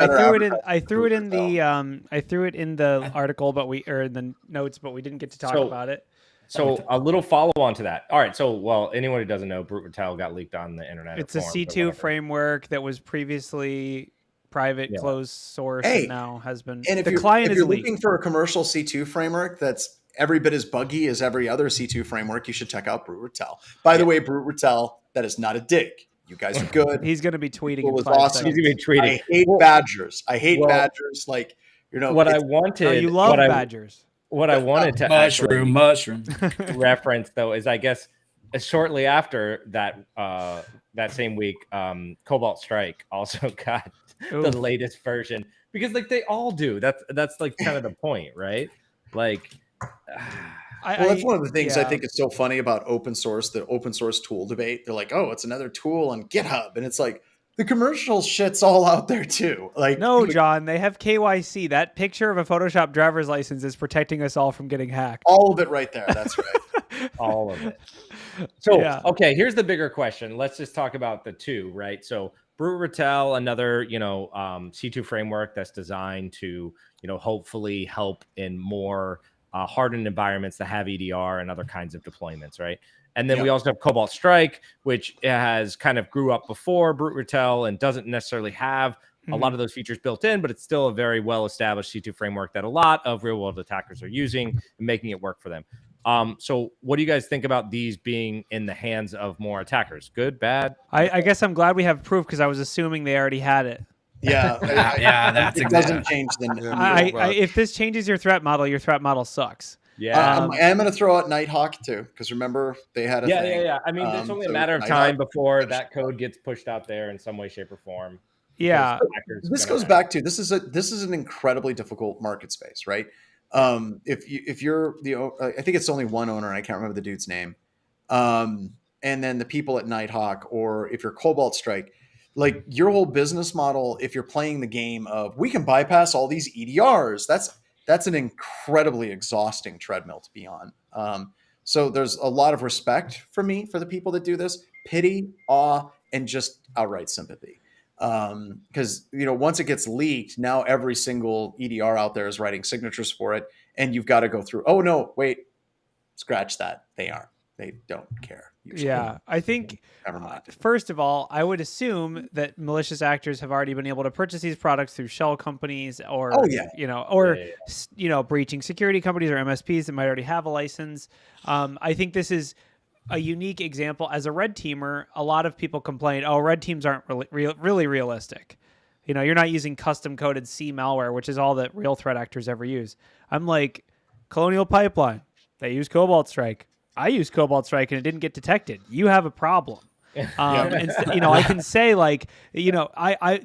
the article, but in the notes, but we didn't get to talk about it. So a little follow on to that. All right. So, anyone who doesn't know, Brute Ratel got leaked on the internet. It's a C2 framework that was previously private, closed source, and now has been. And if you're looking for a commercial C2 framework that's every bit as buggy as every other C2 framework, you should check out Brute Ratel. By the way, Brute Ratel, that is not a dig. You guys are good. He's going to be tweeting. It was awesome. He's going to be tweeting. I hate badgers. I hate badgers. Like, what I wanted. Oh, you love badgers. What I wanted to mushroom reference though is, I guess, shortly after that that same week, Cobalt Strike also got the latest version, because like they all do. That's like kind of the point, right? Like. That's one of the things I think is so funny about open source, the open source tool debate. They're like, oh, it's another tool on GitHub. And it's like, the commercial shit's all out there too. Like, no, John, they have KYC. That picture of a Photoshop driver's license is protecting us all from getting hacked. All of it right there. That's right. All of it. So, okay, here's the bigger question. Let's just talk about the two, right? So Brute Ratel, another, C2 framework that's designed to, hopefully help in more hardened environments that have EDR and other kinds of deployments, right? And then we also have Cobalt Strike, which has kind of grew up before Brute Ratel and doesn't necessarily have a lot of those features built in, but it's still a very well-established C2 framework that a lot of real-world attackers are using and making it work for them. So what do you guys think about these being in the hands of more attackers? Good, bad? I guess I'm glad we have proof, because I was assuming they already had it. Yeah, that's it doesn't change the. If this changes your threat model sucks. Yeah, I'm going to throw out Nighthawk too, because remember they had a thing. Yeah. I mean, it's only a matter of time before that code gets pushed out there in some way, shape, or form. Yeah, this goes back to this is an incredibly difficult market space, right? If you're I think it's only one owner, and I can't remember the dude's name. And then the people at Nighthawk, or if you're Cobalt Strike. Like your whole business model, if you're playing the game of we can bypass all these EDRs, that's an incredibly exhausting treadmill to be on. So there's a lot of respect for me for the people that do this, pity, awe, and just outright sympathy. Because once it gets leaked, now every single EDR out there is writing signatures for it, and you've got to go through, oh no, wait, scratch that. They aren't. They don't care. Usually. Yeah, I think, Never mind. first of all, I would assume that malicious actors have already been able to purchase these products through shell companies or, Oh, yeah. breaching security companies or MSPs that might already have a license. I think this is a unique example. As a red teamer, a lot of people complain, oh, red teams aren't really realistic. You're not using custom coded C malware, which is all that real threat actors ever use. I'm like, Colonial Pipeline, they use Cobalt Strike. I use Cobalt Strike and it didn't get detected. You have a problem. And, I can say like, I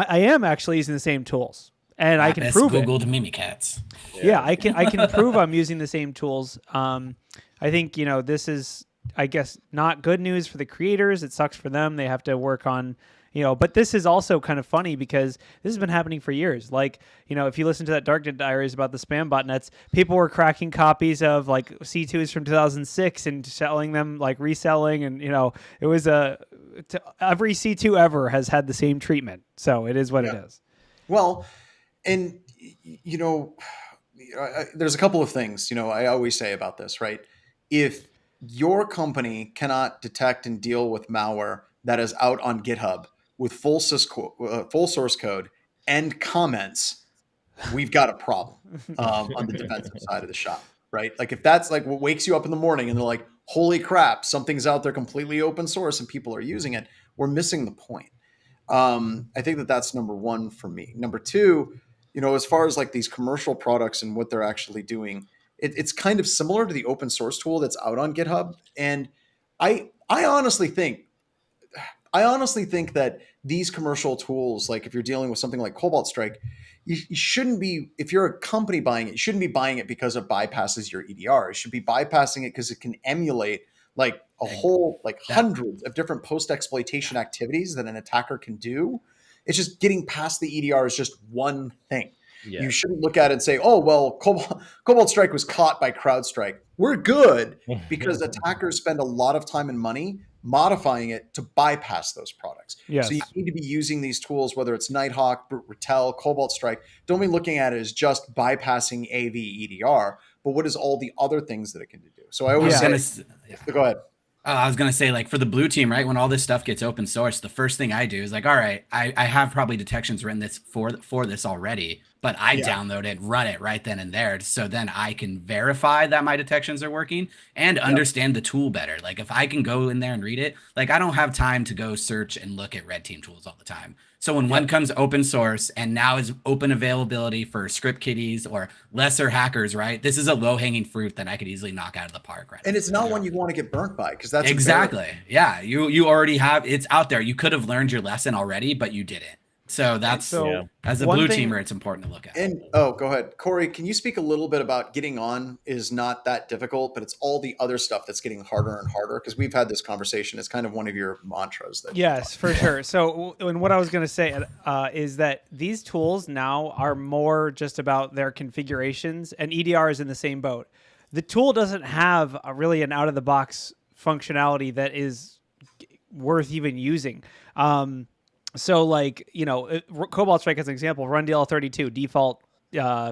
am actually using the same tools and I can prove Googled Mimikatz. Yeah, I can prove I'm using the same tools. I think, this is, I guess, not good news for the creators. It sucks for them. They have to work on, but this is also kind of funny because this has been happening for years. Like, if you listen to that Darknet Diaries about the spam botnets, people were cracking copies of like C2s from 2006 and selling them, like reselling. And, it was every C2 ever has had the same treatment. So it is what it is. Well, and, there's a couple of things, I always say about this, right? If your company cannot detect and deal with malware that is out on GitHub with full source code and comments, we've got a problem on the defensive side of the shop, right? Like if that's like what wakes you up in the morning and they're like, holy crap, something's out there completely open source and people are using it, we're missing the point. I think that's number one for me. Number two, as far as like these commercial products and what they're actually doing, it's kind of similar to the open source tool that's out on GitHub. And I honestly think that these commercial tools, like if you're dealing with something like Cobalt Strike, you shouldn't be, if you're a company buying it, you shouldn't be buying it because it bypasses your EDR. You should be bypassing it because it can emulate like a whole, like hundreds of different post-exploitation activities that an attacker can do. It's just getting past the EDR is just one thing. Yeah. You shouldn't look at it and say, oh, well, Cobalt Strike was caught by CrowdStrike. We're good because attackers spend a lot of time and money modifying it to bypass those products. Yes. So you need to be using these tools, whether it's Nighthawk, Brute Ratel, Cobalt Strike. Don't be looking at it as just bypassing AV EDR, but what is all the other things that it can do? So I always say, go ahead. I was going to say, like, for the blue team, right, when all this stuff gets open source, the first thing I do is like, all right, I have probably detections written this for this already, but I download it, run it right then and there. So then I can verify that my detections are working and understand the tool better. Like if I can go in there and read it, like I don't have time to go search and look at red team tools all the time. So when one comes open source and now is open availability for script kiddies or lesser hackers, right? This is a low hanging fruit that I could easily knock out of the park, right? And it's not one you want to get burnt by because that's exactly. Yeah. You already have, it's out there. You could have learned your lesson already, but you didn't. So that's as a blue teamer, it's important to look at. And go ahead, Corey. Can you speak a little bit about getting on is not that difficult, but it's all the other stuff that's getting harder and harder because we've had this conversation. It's kind of one of your mantras. Yes, for sure. So, and what I was going to say is that these tools now are more just about their configurations, and EDR is in the same boat. The tool doesn't have really an out-of-the-box functionality that is worth even using. So like, Cobalt Strike as an example, run DL32 default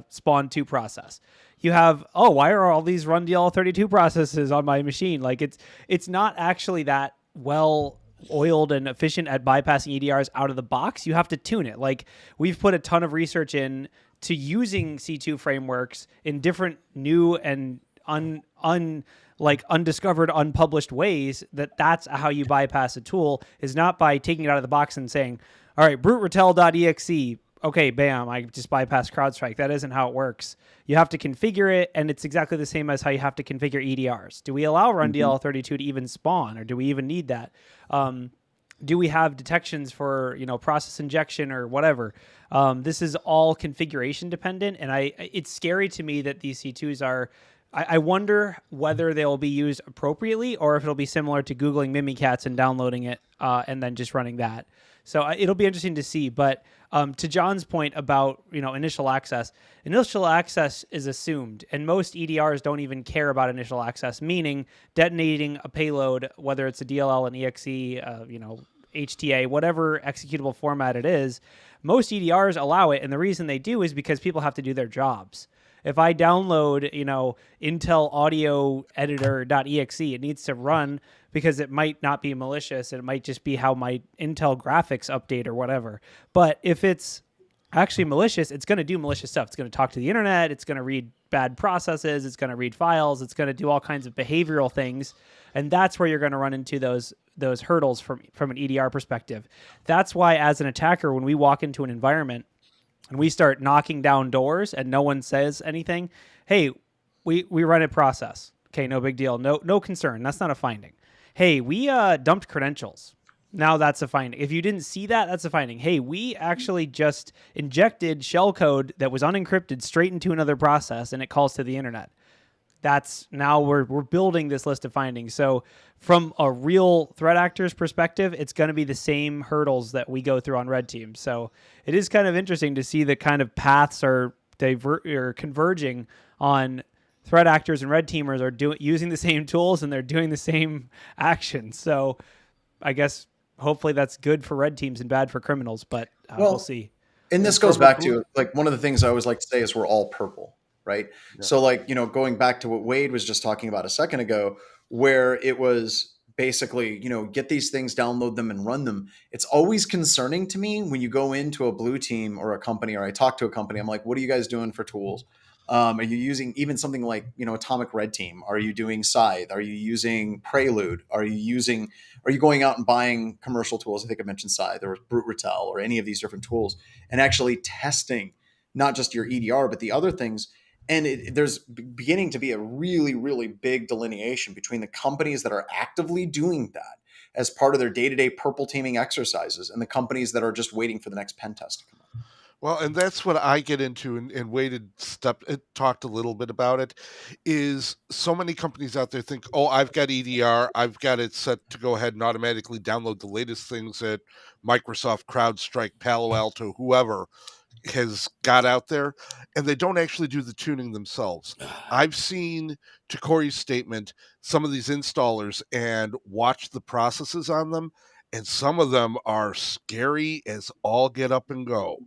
spawn 2 process. You have, why are all these run DL32 processes on my machine? Like it's not actually that well oiled and efficient at bypassing EDRs out of the box. You have to tune it. Like we've put a ton of research in to using C2 frameworks in different new and undiscovered, unpublished ways. That's how you bypass a tool, is not by taking it out of the box and saying, all right, bruteratel.exe, okay, bam, I just bypassed CrowdStrike. That isn't how it works. You have to configure it, and it's exactly the same as how you have to configure EDRs. Do we allow run DL32 to even spawn, or do we even need that? Do we have detections for, process injection or whatever? This is all configuration dependent, and it's scary to me that these C2s are... I wonder whether they'll be used appropriately or if it'll be similar to Googling Mimikatz and downloading it and then just running that. So it'll be interesting to see. But to John's point about initial access is assumed, and most EDRs don't even care about initial access, meaning detonating a payload, whether it's a DLL, an EXE, HTA, whatever executable format it is. Most EDRs allow it, and the reason they do is because people have to do their jobs. if I download, Intel audio editor.exe, it needs to run because it might not be malicious. It might just be how my Intel graphics update or whatever. But if it's actually malicious, it's going to do malicious stuff. It's going to talk to the internet. It's going to read bad processes. It's going to read files. It's going to do all kinds of behavioral things. And that's where you're going to run into those hurdles from an EDR perspective. That's why, as an attacker, when we walk into an environment and we start knocking down doors and no one says anything, hey, we run a process. Okay, no big deal. No concern. That's not a finding. Hey, we dumped credentials. Now that's a finding. If you didn't see that, that's a finding. Hey, we actually just injected shellcode that was unencrypted straight into another process and it calls to the internet. That's now we're building this list of findings. So from a real threat actor's perspective, it's going to be the same hurdles that we go through on red team. So it is kind of interesting to see the kind of paths are converging on threat actors, and red teamers are using the same tools and they're doing the same actions. So I guess hopefully that's good for red teams and bad for criminals, but we'll see. And this goes back to, like, one of the things I always like to say is we're all purple, right? Yeah. So, like, going back to what Wade was just talking about a second ago, where it was basically, get these things, download them and run them. It's always concerning to me when you go into a blue team or a company, or I talk to a company, I'm like, what are you guys doing for tools? Are you using even something like, Atomic Red Team? Are you doing Scythe? Are you using Prelude? Are you going out and buying commercial tools? I think I mentioned Scythe or Brute Ratel or any of these different tools, and actually testing not just your EDR, but the other things. And there's beginning to be a really, really big delineation between the companies that are actively doing that as part of their day-to-day purple teaming exercises and the companies that are just waiting for the next pen test to come up. Well, and that's what I get into, and Wade talked a little bit about it, is so many companies out there think, oh, I've got EDR, I've got it set to go ahead and automatically download the latest things that Microsoft, CrowdStrike, Palo Alto, whoever has got out there, and they don't actually do the tuning themselves. I've seen, to Corey's statement, some of these installers and watch the processes on them, and some of them are scary as all get up and go.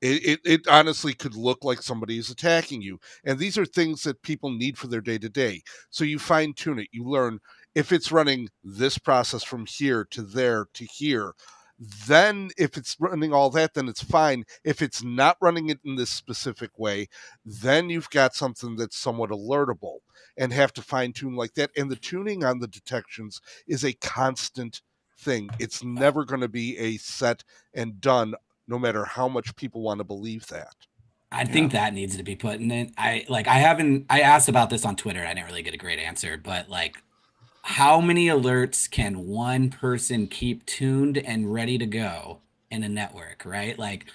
It honestly could look like somebody is attacking you. And these are things that people need for their day-to-day. So you fine-tune it. You learn if it's running this process from here to there to here. Then if it's running all that, then it's fine. If it's not running it in this specific way, then you've got something that's somewhat alertable and have to fine-tune like that. And the tuning on the detections is a constant thing. It's never going to be a set and done, no matter how much people want to believe that. I think that needs to be put in it. I asked about this on Twitter. I didn't really get a great answer, but how many alerts can one person keep tuned and ready to go in a network, right? Like,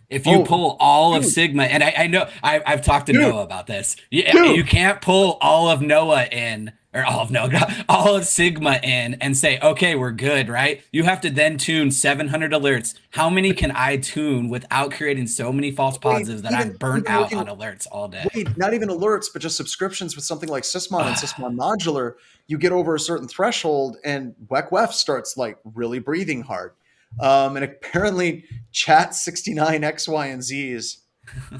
if you pull all of Sigma, and I know I've talked to Noah about this. You can't pull all of Noah in, or all of Sigma in and say, okay, we're good, right? You have to then tune 700 alerts. How many can I tune without creating so many false positives that I'm burnt out on alerts all day? Not even alerts, but just subscriptions with something like Sysmon and Sysmon Modular. You get over a certain threshold and WEC starts really breathing hard. And apparently chat 69 X, Y, and Z's.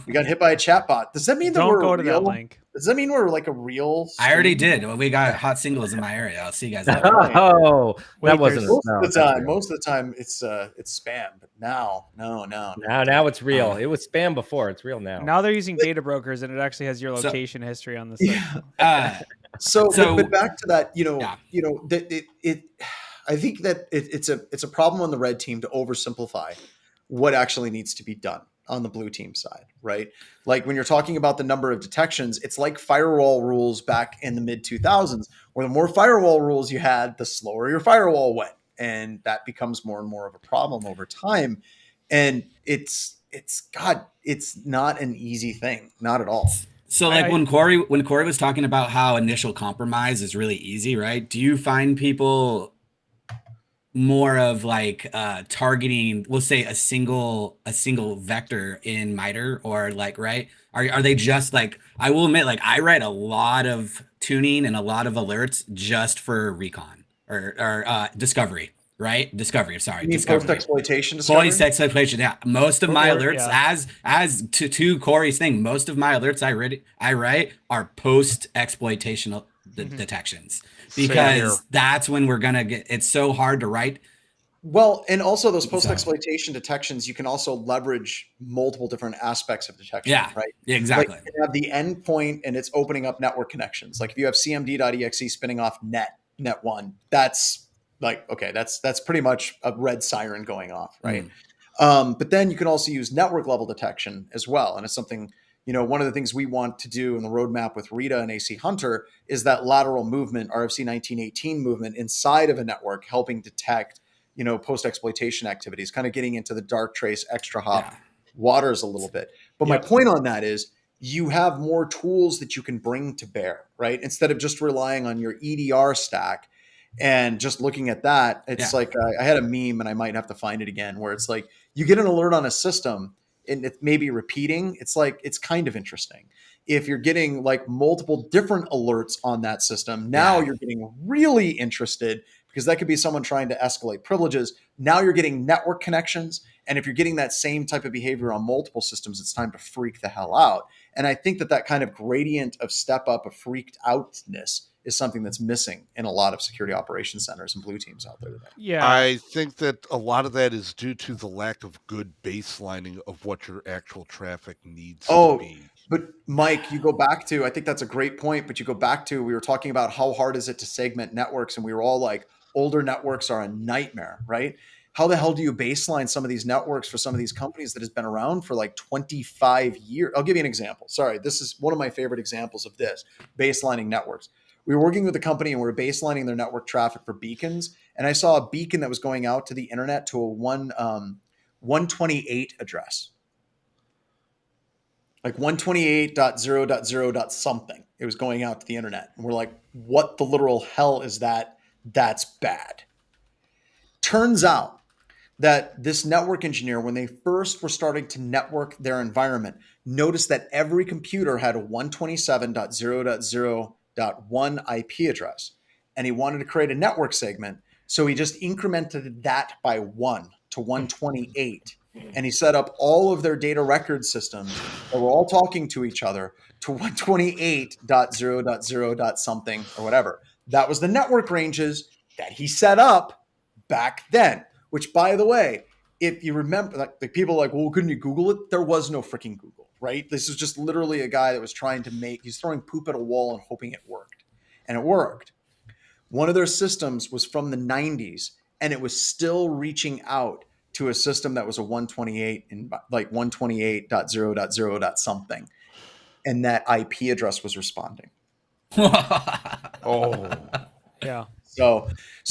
We got hit by a chatbot. Does that mean that Don't go to that link? Does that mean we're a real? I already did. We got hot singles in my area. I'll see you guys later. Oh, that wasn't most of the time it's spam, but now no. Now it's real. It was spam before. It's real now. Now they're using data brokers, and it actually has your location history on the site. Yeah. But back to that, I think that it's a problem on the red team to oversimplify what actually needs to be done on the blue team side, right? Like when you're talking about the number of detections, it's like firewall rules back in the mid 2000s, where the more firewall rules you had, the slower your firewall went. And that becomes more and more of a problem over time. And it's not an easy thing, not at all. So when Corey was talking about how initial compromise is really easy, right? Do you find people more of targeting, we'll say a single vector in MITRE, or right? Are they just I will admit, I write a lot of tuning and a lot of alerts just for recon or discovery. right? Discovery. Sorry, You mean discovery. post-exploitation discovery? Post-exploitation. Yeah, most of my Or- alerts, yeah. as to Corey's thing, most of my alerts I write are post-exploitational detections, Same here. because that's when we're gonna get. It's so hard to write. Well, and also those post-exploitation detections, you can also leverage multiple different aspects of detection, Yeah, right? exactly. Like you have the endpoint and it's opening up network connections. Like if you have cmd.exe spinning off net1, that's like, okay, that's pretty much a red siren going off, right? But then you can also use network level detection as well. And it's something, one of the things we want to do in the roadmap with Rita and AC Hunter is that lateral movement, RFC 1918 movement inside of a network, helping detect post-exploitation activities, kind of getting into the dark trace, extra hop waters a little bit. But my point on that is you have more tools that you can bring to bear, right? Instead of just relying on your EDR stack and just looking at that. It's like, I had a meme and I might have to find it again, where it's like, you get an alert on a system and it may be repeating. It's like, it's kind of interesting. If you're getting like multiple different alerts on that system, now you're getting really interested, because that could be someone trying to escalate privileges. Now you're getting network connections. And if you're getting that same type of behavior on multiple systems, it's time to freak the hell out. And I think that kind of gradient of step up, of freaked outness, is something that's missing in a lot of security operations centers and blue teams out there today. Yeah. I think that a lot of that is due to the lack of good baselining of what your actual traffic needs to be. But Mike, you go back to, I think that's a great point, but you go back to, we were talking about how hard is it to segment networks, and we were all like, older networks are a nightmare, right? How the hell do you baseline some of these networks for some of these companies that has been around for like 25 years? I'll give you an example. Sorry, this is one of my favorite examples of this, baselining networks. We were working with a company and we were baselining their network traffic for beacons. And I saw a beacon that was going out to the internet to a 128 address. Like 128.0.0. something. It was going out to the internet. And we're like, what the literal hell is that? That's bad. Turns out that this network engineer, when they first were starting to network their environment, noticed that every computer had a 127.0.0.1 IP address. And he wanted to create a network segment. So he just incremented that by 1 to 128. And he set up all of their data record systems that were all talking to each other to 128.0.0. something or whatever. That was the network ranges that he set up back then, which, by the way, if you remember, like people are like, well, couldn't you Google it? There was no freaking Google, right? This is just literally a guy that was trying to he's throwing poop at a wall and hoping it worked. And it worked. One of their systems was from the 90s, and it was still reaching out to a system that was a 128 and like 128.0.0. something. And that IP address was responding. Yeah. So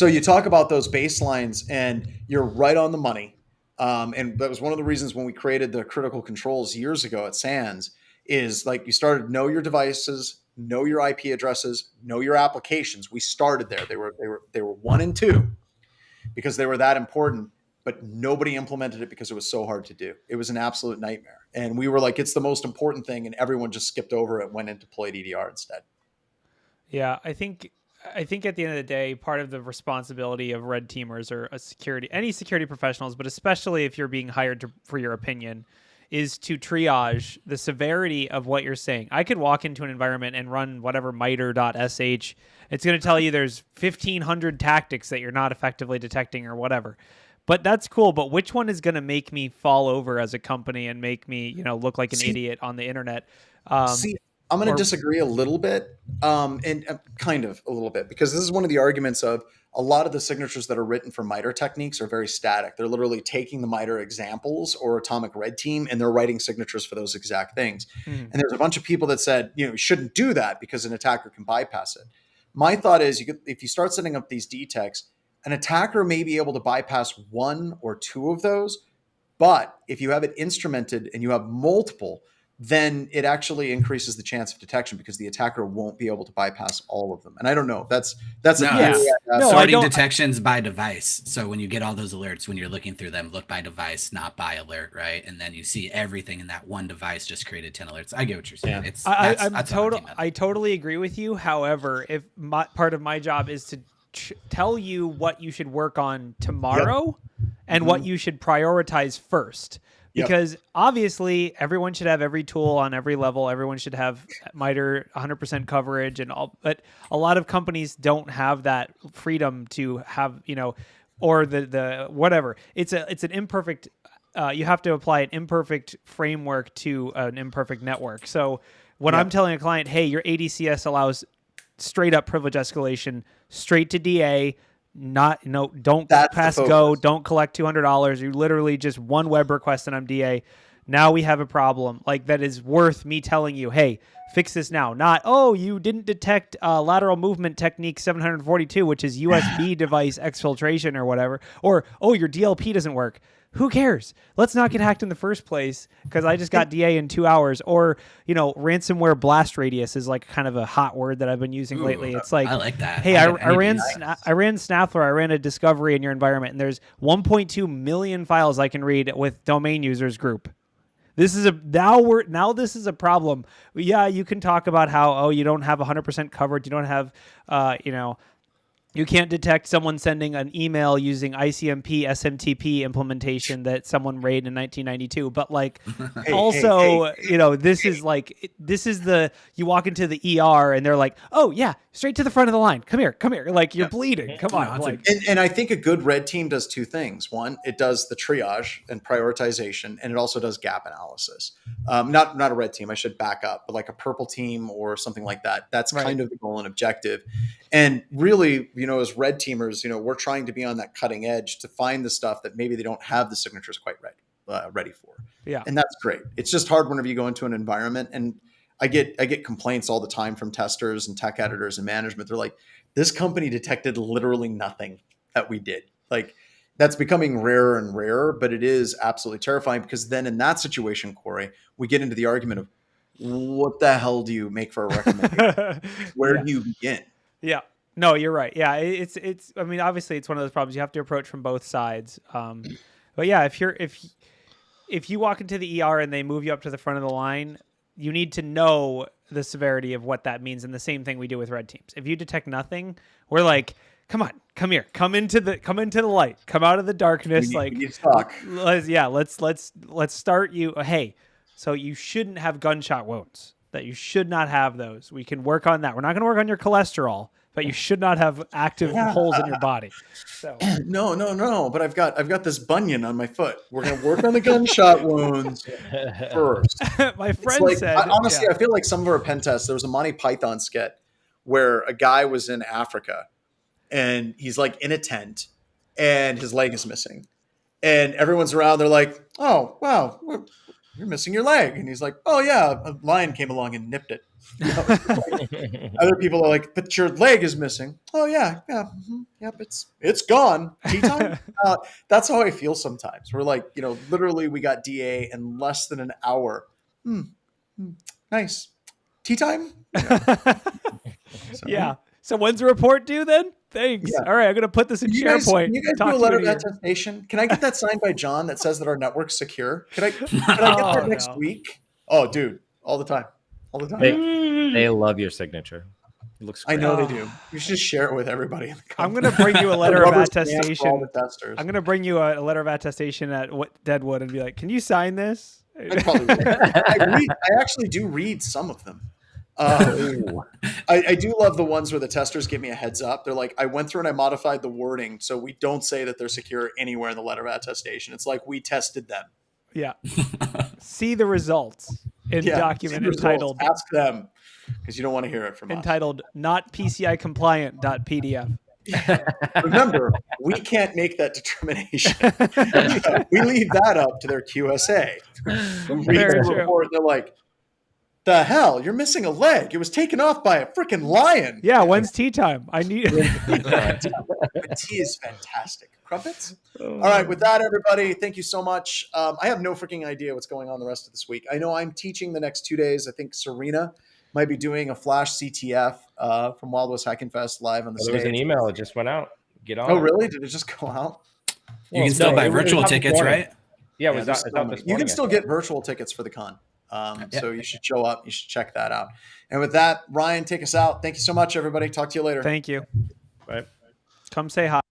you talk about those baselines, and you're right on the money. And that was one of the reasons when we created the critical controls years ago at SANS, is like you started know your devices, know your IP addresses, know your applications. We started there. They were 1 and 2 because they were that important, but nobody implemented it because it was so hard to do. It was an absolute nightmare. And we were like, it's the most important thing, and everyone just skipped over it, went and deployed EDR instead. Yeah, I think at the end of the day, part of the responsibility of red teamers or any security professionals, but especially if you're being hired for your opinion, is to triage the severity of what you're saying. I could walk into an environment and run whatever miter.sh. It's going to tell you there's 1,500 tactics that you're not effectively detecting or whatever. But that's cool. But which one is going to make me fall over as a company and make me, look like an idiot on the internet? I'm going to disagree a little bit, and kind of a little bit, because this is one of the arguments of a lot of the signatures that are written for MITRE techniques are very static. They're literally taking the MITRE examples or Atomic Red Team, and they're writing signatures for those exact things. And there's a bunch of people that said, you shouldn't do that because an attacker can bypass it. My thought is, if you start setting up these DTECs, an attacker may be able to bypass 1 or 2 of those, but if you have it instrumented and you have multiple, then it actually increases the chance of detection because the attacker won't be able to bypass all of them. And I don't know. That's sorting detections by device. So when you get all those alerts, when you're looking through them, look by device, not by alert, right? And then you see everything in that one device just created 10 alerts. I get what you're saying. I totally agree with you. However, if part of my job is to tell you what you should work on tomorrow and what you should prioritize first. Because obviously everyone should have every tool on every level. Everyone should have MITRE 100% coverage and all. But a lot of companies don't have that freedom to have, or the whatever. It's an imperfect. You have to apply an imperfect framework to an imperfect network. So when I'm telling a client, hey, your ADCS allows straight up privilege escalation, straight to DA. Don't pass go, don't collect $200. You literally just one web request and I'm DA. Now we have a problem. Like, that is worth me telling you, hey, fix this now. Not, oh, you didn't detect lateral movement technique 742, which is USB device exfiltration or whatever. Or, oh, your DLP doesn't work. Who cares? Let's not get hacked in the first place because I just got DA in 2 hours. Or, ransomware blast radius is like kind of a hot word that I've been using lately. It's like, I like that. Hey, I ran Snaffler. I ran a discovery in your environment, and there's 1.2 million files I can read with domain users group. This is this is a problem. Yeah, you can talk about how you don't have 100% coverage. You don't have you can't detect someone sending an email using ICMP SMTP implementation that someone raided in 1992. But this is you walk into the ER and they're like, oh yeah, straight to the front of the line. Come here. Like, you're bleeding. Come on. And I think a good red team does two things. One, it does the triage and prioritization, and it also does gap analysis. Not a red team, I should back up, but like a purple team or something like that. That's kind of the goal and objective. And really, as red teamers, we're trying to be on that cutting edge to find the stuff that maybe they don't have the signatures quite ready for. Yeah. And that's great. It's just hard whenever you go into an environment, and I get complaints all the time from testers and tech editors and management. They're like, this company detected literally nothing that we did. Like, that's becoming rarer and rarer, but it is absolutely terrifying, because then in that situation, Corey, we get into the argument of, what the hell do you make for a recommendation? Where do you begin? Yeah. No, you're right. Yeah, it's. I mean, obviously, it's one of those problems you have to approach from both sides. But yeah, if you walk into the ER and they move you up to the front of the line, you need to know the severity of what that means. And the same thing we do with red teams. If you detect nothing, we're like, come on, come here, come into the light, come out of the darkness. Let's start you. Hey, so you shouldn't have gunshot wounds. That you should not have those. We can work on that. We're not going to work on your cholesterol, but you should not have active holes in your body. So No. But I've got this bunion on my foot. We're going to work on the gunshot wounds first. My friend said, honestly, I feel like some of our pen tests, there was a Monty Python skit where a guy was in Africa and he's like in a tent and his leg is missing. And everyone's around. They're like, oh, wow, you're missing your leg. And he's like, oh yeah, a lion came along and nipped it. Other people are like, but your leg is missing. Oh yeah. Yep, it's gone. Tea time. That's how I feel sometimes. We're like, literally we got DA in less than an hour. Nice. Tea time. Yeah. So when's the report due then? Thanks. Yeah. All right, I'm going to put this in SharePoint. You guys do a letter of attestation? Can I get that signed by John that says that our network's secure? Can I get that next week? Oh, dude, all the time. They love your signature. It looks great. I know they do. You should just share it with everybody in the company. I'm going to bring you a letter of attestation. I'm going to bring you a letter of attestation at Deadwood and be like, can you sign this? I probably would. I actually do read some of them. I do love the ones where the testers give me a heads up. They're like, I went through and I modified the wording so we don't say that they're secure anywhere in the letter of attestation. It's like, we tested them. Yeah. See the results in document entitled. Ask them, because you don't want to hear it from entitled us. Not PCI compliant.pdf. Remember, we can't make that determination. We leave that up to their QSA. Read the report, they're like, the hell? You're missing a leg. It was taken off by a freaking lion. Yeah, when's tea time? I need it. But tea is fantastic. Crumpets? All right, with that, everybody, thank you so much. I have no freaking idea what's going on the rest of this week. I know I'm teaching the next 2 days. I think Serena might be doing a flash CTF from Wild West Hacking Fest live on the stage. There was an email. It just went out. Get on. Oh, really? Did it just go out? You can still buy virtual tickets, right? Yeah, it was out this morning. You can still get virtual tickets for the con. So you should show up. You should check that out. And with that, Ryan, take us out. Thank you so much, everybody. Talk to you later. Thank you. Bye. Come say hi.